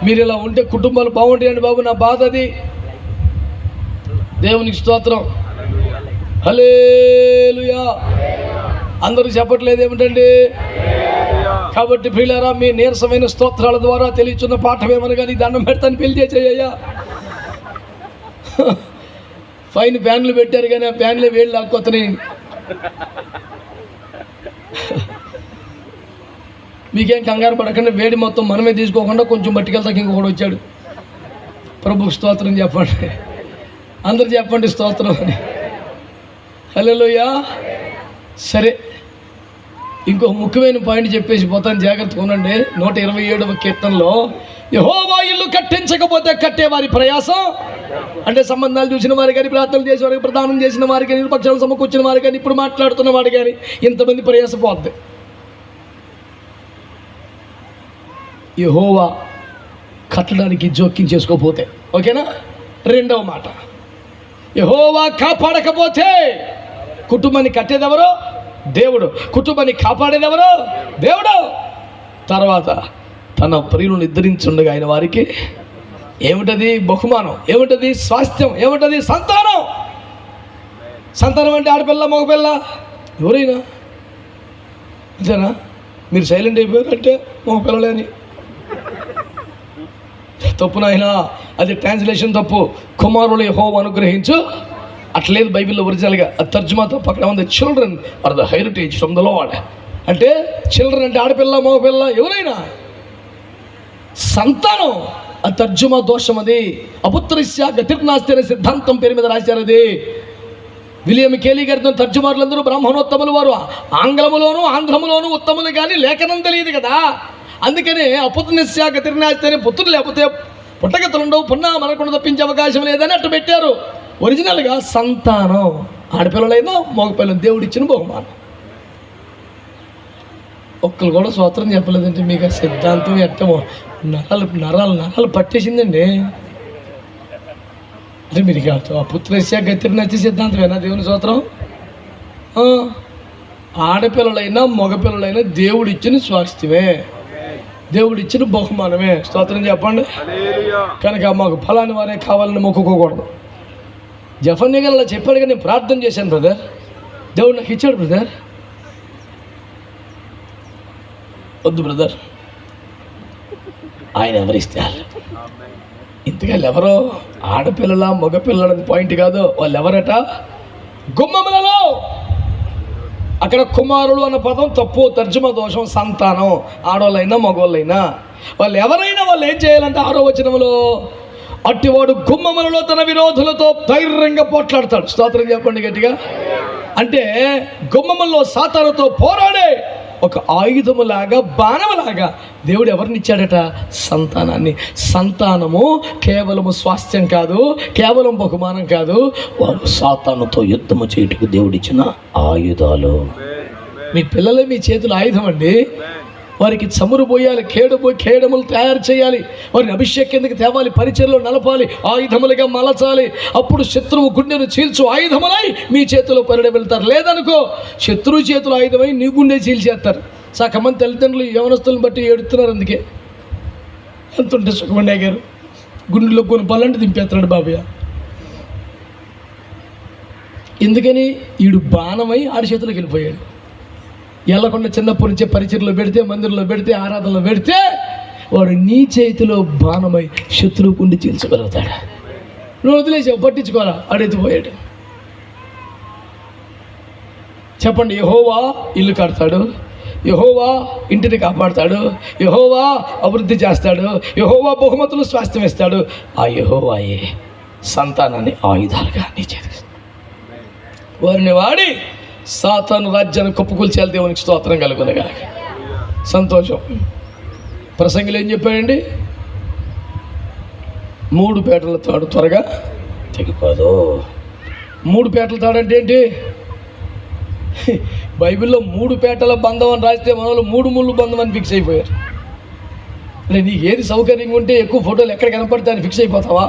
[SPEAKER 1] మీరు ఇలా ఉంటే కుటుంబాలు బాగుంటాయండి బాబు, నా బాధ అది. దేవునికి స్తోత్రం. హల్లెలూయా. అందరూ చెప్పట్లేదు ఏమిటండి? కాబట్టి ప్రియులారా, మీ నీరసమైన స్తోత్రాల ద్వారా తెలియచున్న పాఠం ఏమనగా, నీ దండం పెడతాను పెళ్లి చేసేయ్యా. పైన ఫ్యాన్లు పెట్టారు కానీ ఆ ఫ్యాన్లే వేళ్ళు లాక్కొస్తున్నాయి. మీకేం కంగారు పడకండి, వేడి మొత్తం మనమే తీసుకోకుండా కొంచెం బట్టికెళ్తాకి ఇంకొకటి వచ్చాడు. ప్రభుకు స్తోత్రం చెప్పండి. అందరు చెప్పండి స్తోత్రం అని. హల్లెలూయా. సరే, ఇంకో ముఖ్యమైన పాయింట్ చెప్పేసి పోతాను, జాగ్రత్తగా ఉండండి. 127వ కీర్తనలో యెహోవా ఇల్లు కట్టించకపోతే కట్టేవారి ప్రయాసం. అంటే సంబంధాలు చూసిన వారు కానీ, ప్రార్థనలు చేసే వారికి, ప్రదానం చేసిన వారు కానీ, నిరుపక్షాలు సమకూర్చిన వారు కానీ, ఇప్పుడు మాట్లాడుతున్న వాడు కానీ, ఇంతమంది ప్రయాసపోద్ది. యెహోవా కట్టడానికి జోక్యం చేసుకోపోతే. ఓకేనా? 2వ మాట, యెహోవా కాపాడకపోతే. కుటుంబాన్ని కట్టేదెవరో? దేవుడు. కుటుంబాన్ని కాపాడేదెవరో? దేవుడు. తర్వాత తన ప్రియులను నిద్రించుండగా ఆయన వారికి ఏమిటది? బహుమానం. ఏమిటది? స్వాస్థ్యం. ఏమిటది? సంతానం. సంతానం అంటే ఆడపిల్ల మగపిల్ల ఎవరైనా అంతేనా? మీరు సైలెంట్ అయిపోయారంటే మగపిల్లలే అని. తప్పు నాయనా, అది ట్రాన్స్లేషన్ తప్పు. కుమారులు యెహోవా అనుగ్రహించు అట్లేదు బైబిల్లో ఒరిజినల్గా. అది తర్జుమా తప్పు. అక్కడ ఉంది children are the heritage from the lord. అంటే చిల్డ్రన్ అంటే ఆడపిల్ల మగపిల్ల ఎవరైనా. సంతానం ఆ తర్జుమా దోషం. అది అపుత్రస్య గతిర్నాస్తి అనే సిద్ధాంతం పేరు మీద రాశారు. అది విలియం కేలీ గారితో తర్జుమారులందరూ బ్రాహ్మణోత్తములు. వారు ఆంగ్లములోను ఆంధ్రములోను ఉత్తములు, కానీ లేఖనం తెలియదు కదా. అందుకనే అపుత్రస్య గతిర్నాస్తి అనే పుత్రులు లేకపోతే పుట్టగతులు ఉండవు, పున్నా మనకుండా తప్పించే అవకాశం లేదని అట్టు పెట్టారు. ఒరిజినల్గా సంతానం ఆడపిల్లలైనా మగపిల్లలు దేవుడిచ్చిన బహుమానం. ఒక్కరు కూడా స్తోత్రం చెప్పలేదంటే మీకు ఆ సిద్ధాంతం ఎట్టమో నరాలు పట్టేసిందండి. అంటే మీరు కాదు ఆ పుత్రస్య గతిర్నచ్చి సిద్ధాంతమేనా దేవుని స్తోత్రం? ఆడపిల్లలైనా మగపిల్లలైనా దేవుడిచ్చిన స్వాస్థ్యమే, దేవుడిచ్చిన బహుమానమే. స్తోత్రం చెప్పండి. కనుక మాకు ఫలాని వారే కావాలని మొక్కుకోకూడదు. జఫన్య గారు అలా చెప్పాడు, కానీ నేను ప్రార్థన చేశాను బ్రదర్, దేవుడు నాకు ఇచ్చాడు బ్రదర్. వద్దు బ్రదర్, ఆయన ఎవరిస్తే ఇంతగా ఎవరో ఆడపిల్లల మగపిల్లలది పాయింట్ కాదు. వాళ్ళు ఎవరట? గుమ్మములలో. అక్కడ కుమారులు అన్న పదం తప్పు, తర్జుమా దోషం. సంతానం, ఆడవాళ్ళైనా మగవాళ్ళైనా వాళ్ళు ఎవరైనా వాళ్ళు ఏం చేయాలంటే 6వ వచనంలో, అట్టివాడు గుమ్మములలో తన విరోధులతో ధైర్యంగా పోట్లాడతాడు. స్తోత్రం చెప్పండి గట్టిగా. అంటే గుమ్మములలో సాతానుతో పోరాడే ఒక ఆయుధములాగా, బాణములాగా దేవుడు ఎవరిని ఇచ్చాడట? సంతానాన్ని. సంతానము కేవలము స్వాస్థ్యం కాదు, కేవలం బహుమానం కాదు, వారు సాతానుతో యుద్ధము చేయుటకు దేవుడిచ్చిన ఆయుధాలు. మీ పిల్లలే మీ చేతుల ఆయుధం అండి. వారికి చమురు పోయాలి, కేడములు తయారు చేయాలి, వారిని అభిషేకందుకు తేవాలి, పరిచయలో నలపాలి, ఆయుధములుగా మలచాలి. అప్పుడు శత్రువు గుండెను చీల్చు ఆయుధములై మీ చేతిలో పరిడ వెళ్తారు. లేదనుకో శత్రువు చేతులు ఆయుధమై నీ గుండె చీల్చేస్తారు. సగమంది తల్లిదండ్రులు యవనస్తులను బట్టి ఏడుతున్నారు. అందుకే ఎంత ఉంటే సుఖమణ్య గారు గుండెలో కొన్ని పళ్ళంటి దింపేస్తున్నాడు బాబయ్య. ఎందుకని? ఈడు బాణమై ఆడి చేతిలోకి వెళ్ళిపోయాడు. వెళ్ళకుండా చిన్నప్పటి నుంచే పరిచయలో పెడితే, మందిరంలో పెడితే, ఆరాధనలో పెడితే వాడు నీ చేతిలో బాణమై శత్రువు కుండి చీల్చగలుగుతాడు. నువ్వు వదిలేసావు, పట్టించుకోరా, అడెత్తిపోయాడు. చెప్పండి, యెహోవా ఇల్లు కడతాడు, యెహోవా ఇంటిని కాపాడుతాడు, యెహోవా అభివృద్ధి చేస్తాడు, యెహోవా బహుమతులు స్వాస్థ్యం ఇస్తాడు. ఆ యెహోవాయే సంతానాన్ని ఆయుధాలుగా నీ చేతి వారిని వాడి సాతాను రాజ్యాన్ని కప్పుకొల్చేయాలి. దేవునికి స్తోత్రం కలుగునగా. సంతోషం. ప్రసంగిలు ఏం చెప్పాడండి? 3 పేటల తాడు త్వరగా తెగిపోదు. 3 పేటల తాడు అంటే ఏంటి? బైబిల్లో 3 పేటల బంధం అని రాస్తే మనలో 3 ముళ్ళు బంధం అని ఫిక్స్ అయిపోయారు. అంటే నీకు ఏది సౌకర్యంగా ఉంటే ఎక్కువ ఫోటోలు ఎక్కడ కనపడితే అని ఫిక్స్ అయిపోతావా?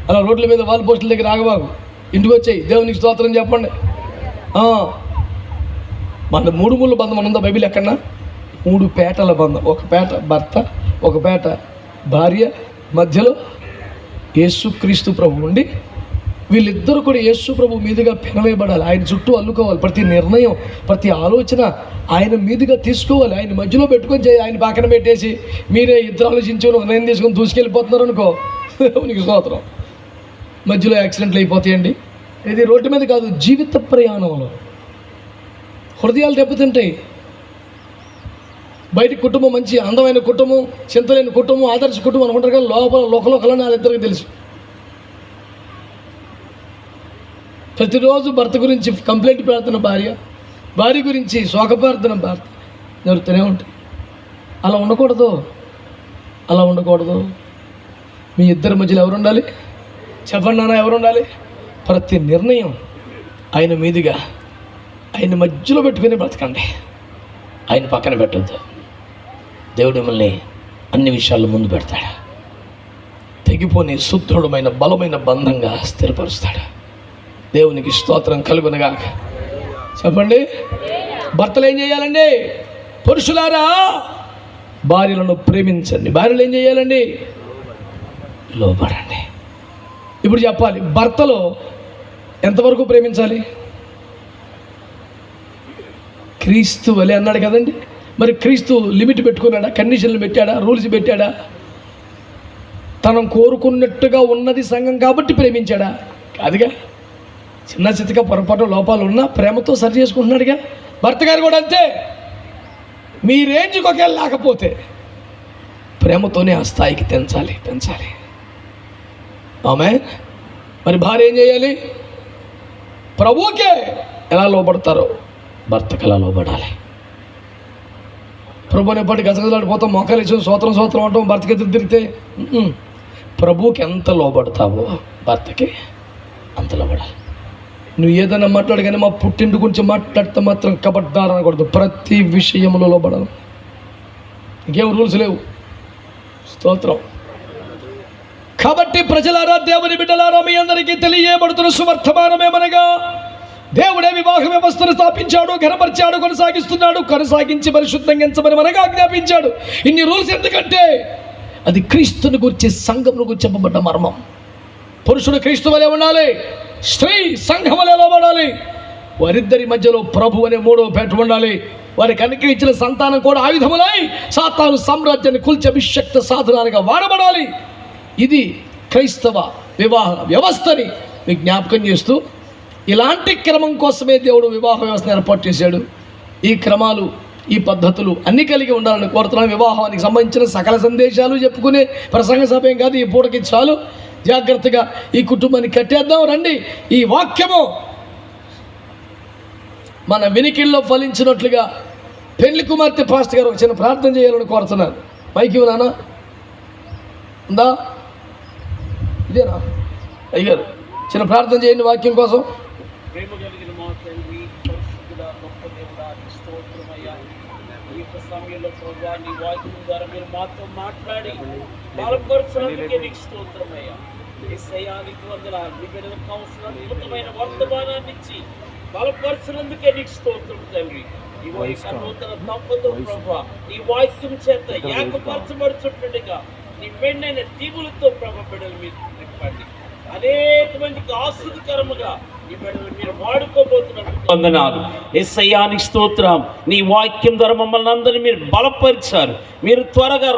[SPEAKER 1] అలా రోడ్ల మీద వాల్ పోస్టుల దగ్గర ఆగబాగు, ఇంటికి వచ్చాయి. దేవునికి స్తోత్రం చెప్పండి. మన 3 ముళ్ళు బంధం అని ఉందా బైబిల్ ఎక్కడన్నా? 3 పేటల బంధం. ఒక పేట భర్త, ఒక పేట భార్య, మధ్యలో యేసుక్రీస్తు ప్రభు ఉండి వీళ్ళిద్దరూ కూడా యేసు ప్రభు మీదుగా పెనవేయబడాలి. ఆయన చుట్టూ అల్లుకోవాలి. ప్రతి నిర్ణయం, ప్రతి ఆలోచన ఆయన మీదుగా తీసుకోవాలి. ఆయన మధ్యలో పెట్టుకొని చేయాలి. ఆయన పక్కన పెట్టేసి మీరే ఇద్దరు ఆలోచించి నిర్ణయం తీసుకొని దూసుకెళ్ళిపోతున్నారు అనుకో, నీకు స్తోత్రం, మధ్యలో యాక్సిడెంట్లు అయిపోతాయండి. ఇది రోడ్డు మీద కాదు, జీవిత ప్రయాణంలో హృదయాలు దెబ్బతింటాయి. బయట కుటుంబం మంచి అందమైన కుటుంబం, చింతలేని కుటుంబం, ఆదర్శ కుటుంబం అనుకుంటారు, కానీ లోపల లోకలోకలని వాళ్ళిద్దరికి తెలుసు. ప్రతిరోజు భర్త గురించి కంప్లైంట్ పెడుతున్న భార్య గురించి శోకపడుతున్న భర్త జరుగుతూనే ఉంటాయి. అలా ఉండకూడదు. మీ ఇద్దరి మధ్యలో ఎవరు ఉండాలి? చెప్పండి నాన్న, ఎవరు ఉండాలి? ప్రతి నిర్ణయం ఆయన మీదుగా, ఆయన మధ్యలో పెట్టుకుని బ్రతకండి. ఆయన పక్కన పెట్టద్దు. దేవుడు మిమ్మల్ని అన్ని విషయాల్లో ముందు పెడతాడు. తెగిపోని సుదృఢమైన బలమైన బంధంగా స్థిరపరుస్తాడు. దేవునికి స్తోత్రం కలుగునగా. చెప్పండి, భర్తలు ఏం చేయాలండి? పురుషులారా భార్యలను ప్రేమించండి. భార్యలు ఏం చేయాలండి? లోబడండి. ఇప్పుడు చెప్పాలి, భర్తలో ఎంతవరకు ప్రేమించాలి? క్రీస్తు వలె అన్నాడు కదండి. మరి క్రీస్తు లిమిట్ పెట్టుకున్నాడా? కండిషన్లు పెట్టాడా? రూల్స్ పెట్టాడా? తనం కోరుకున్నట్టుగా ఉన్నది సంఘం కాబట్టి ప్రేమించాడా? కాదుగా. చిన్న చిత్తగా పొరపాటు లోపాలు ఉన్నా ప్రేమతో సరి చేసుకుంటున్నాడుగా. భర్త గారు కూడా అంతే. మీ రేంజ్కి ఒకేలా లేకపోతే ప్రేమతోనే ఆ స్థాయికి పెంచాలి. ఆమె మరి భార్య ఏం చేయాలి? ప్రభువుకే ఎలా లోబడతారో భర్తకు ఎలా లోబడాలి. ప్రభుని ఎప్పటి గజగజలాడిపోతాం, మోకాలు ఇచ్చి సోత్రం అంటాం, భర్తకి ఎదురు తిరిగితే ప్రభువుకి ఎంత లోబడతావో భర్తకి అంత లోబడాలి. నువ్వు ఏదైనా మాట్లాడు, కానీ మా పుట్టింటి గురించి మాట్లాడితే మాత్రం కబడ్డారు అనకూడదు. ప్రతి విషయంలో లోబడాలి. ఇంకేం రూల్స్ లేవు. స్తోత్రం. కాబట్టి ప్రజలారా, దేవుని బిడ్డలారా, మీ అందరికీ తెలియబడుతున్న సువర్తమానమేమనగా, దేవుడే వివాహ వ్యవస్థను స్థాపించాడు, ఘనపరిచాడు, కొనసాగించి పరిశుద్ధంగా ఎంచమని మనగా ఆజ్ఞాపించాడు. ఇన్ని రూల్స్ ఎందుకంటే అది క్రీస్తుని గురించి, సంఘమును గురించి చెప్పబడ్డ మర్మం. పురుషుడు క్రీస్తు వలె ఉండాలి, స్త్రీ సంఘం వలె లోబడాలి. వారిద్దరి మధ్యలో ప్రభు అనే మూడవ పేట ఉండాలి. వారికి అనుగ్రహించిన సంతానం కూడా ఆయుధములై సాతాను సామ్రాజ్యాన్ని కూల్చి అభిషక్త సాధనాలుగా వాడబడాలి. ఇది క్రైస్తవ వివాహ వ్యవస్థని మీకు జ్ఞాపకం చేస్తూ, ఇలాంటి క్రమం కోసమే దేవుడు వివాహ వ్యవస్థను ఏర్పాటు చేశాడు. ఈ క్రమాలు, ఈ పద్ధతులు అన్నీ కలిగి ఉండాలని కోరుతున్నాను. వివాహానికి సంబంధించిన సకల సందేశాలు చెప్పుకునే ప్రసంగ సభ ఏం కాదు. ఈ పూటకి చాలు. జాగ్రత్తగా ఈ కుటుంబాన్ని కట్టేద్దాం రండి. ఈ వాక్యము మన వినికిల్లో ఫలించినట్లుగా పెళ్లి కుమార్తె పాస్టర్ గారు ఒక చిన్న ప్రార్థన చేయాలని కోరుతున్నాను. పైకి నాన్న ఉందా? ఇదేనా అయ్యారు? చిన్న ప్రార్థన చేయండి వాక్యం కోసం.
[SPEAKER 3] ప్రేమ కలిగిన మా తండ్రి, పరిశుద్ధుడా, గొప్ప దేవుడా, నీకు స్తోత్రమయ్యా. ఈ యొక్క సమయంలో ప్రభువా, నీ వాక్యం ద్వారా మీరు మాతో మాట్లాడి బలపరచడానికి నీకు స్తోత్రమయ్యా. యేసయ్యా, నీకు వందనాలు. నీ బిడ్డలకు కావాల్సిన అద్భుతమైన వర్తమానాన్ని ఇచ్చి బలపరచినందుకే నీకు స్తోత్రం తండ్రి. ఈ వయసు నూతన తంపతో ప్రభువా, నీ వాయిస్యం చేత ఏకపరచబడుచుండగా నీ మెండైన దీవులతో ప్రభు బిడ్డలు మీరు నింపండి. అనేక మందికి ఆశ్చర్యకరముగా ఈ బిడ్డలు మీరు వాడుకోబోతున్నారు. వందనాలు యేసయ్యా, నీకు స్తోత్రం. నీ వాక్యం ద్వారా మమ్మల్ని అందరినీ మీరు బలపరిచారు. మీరు త్వరగా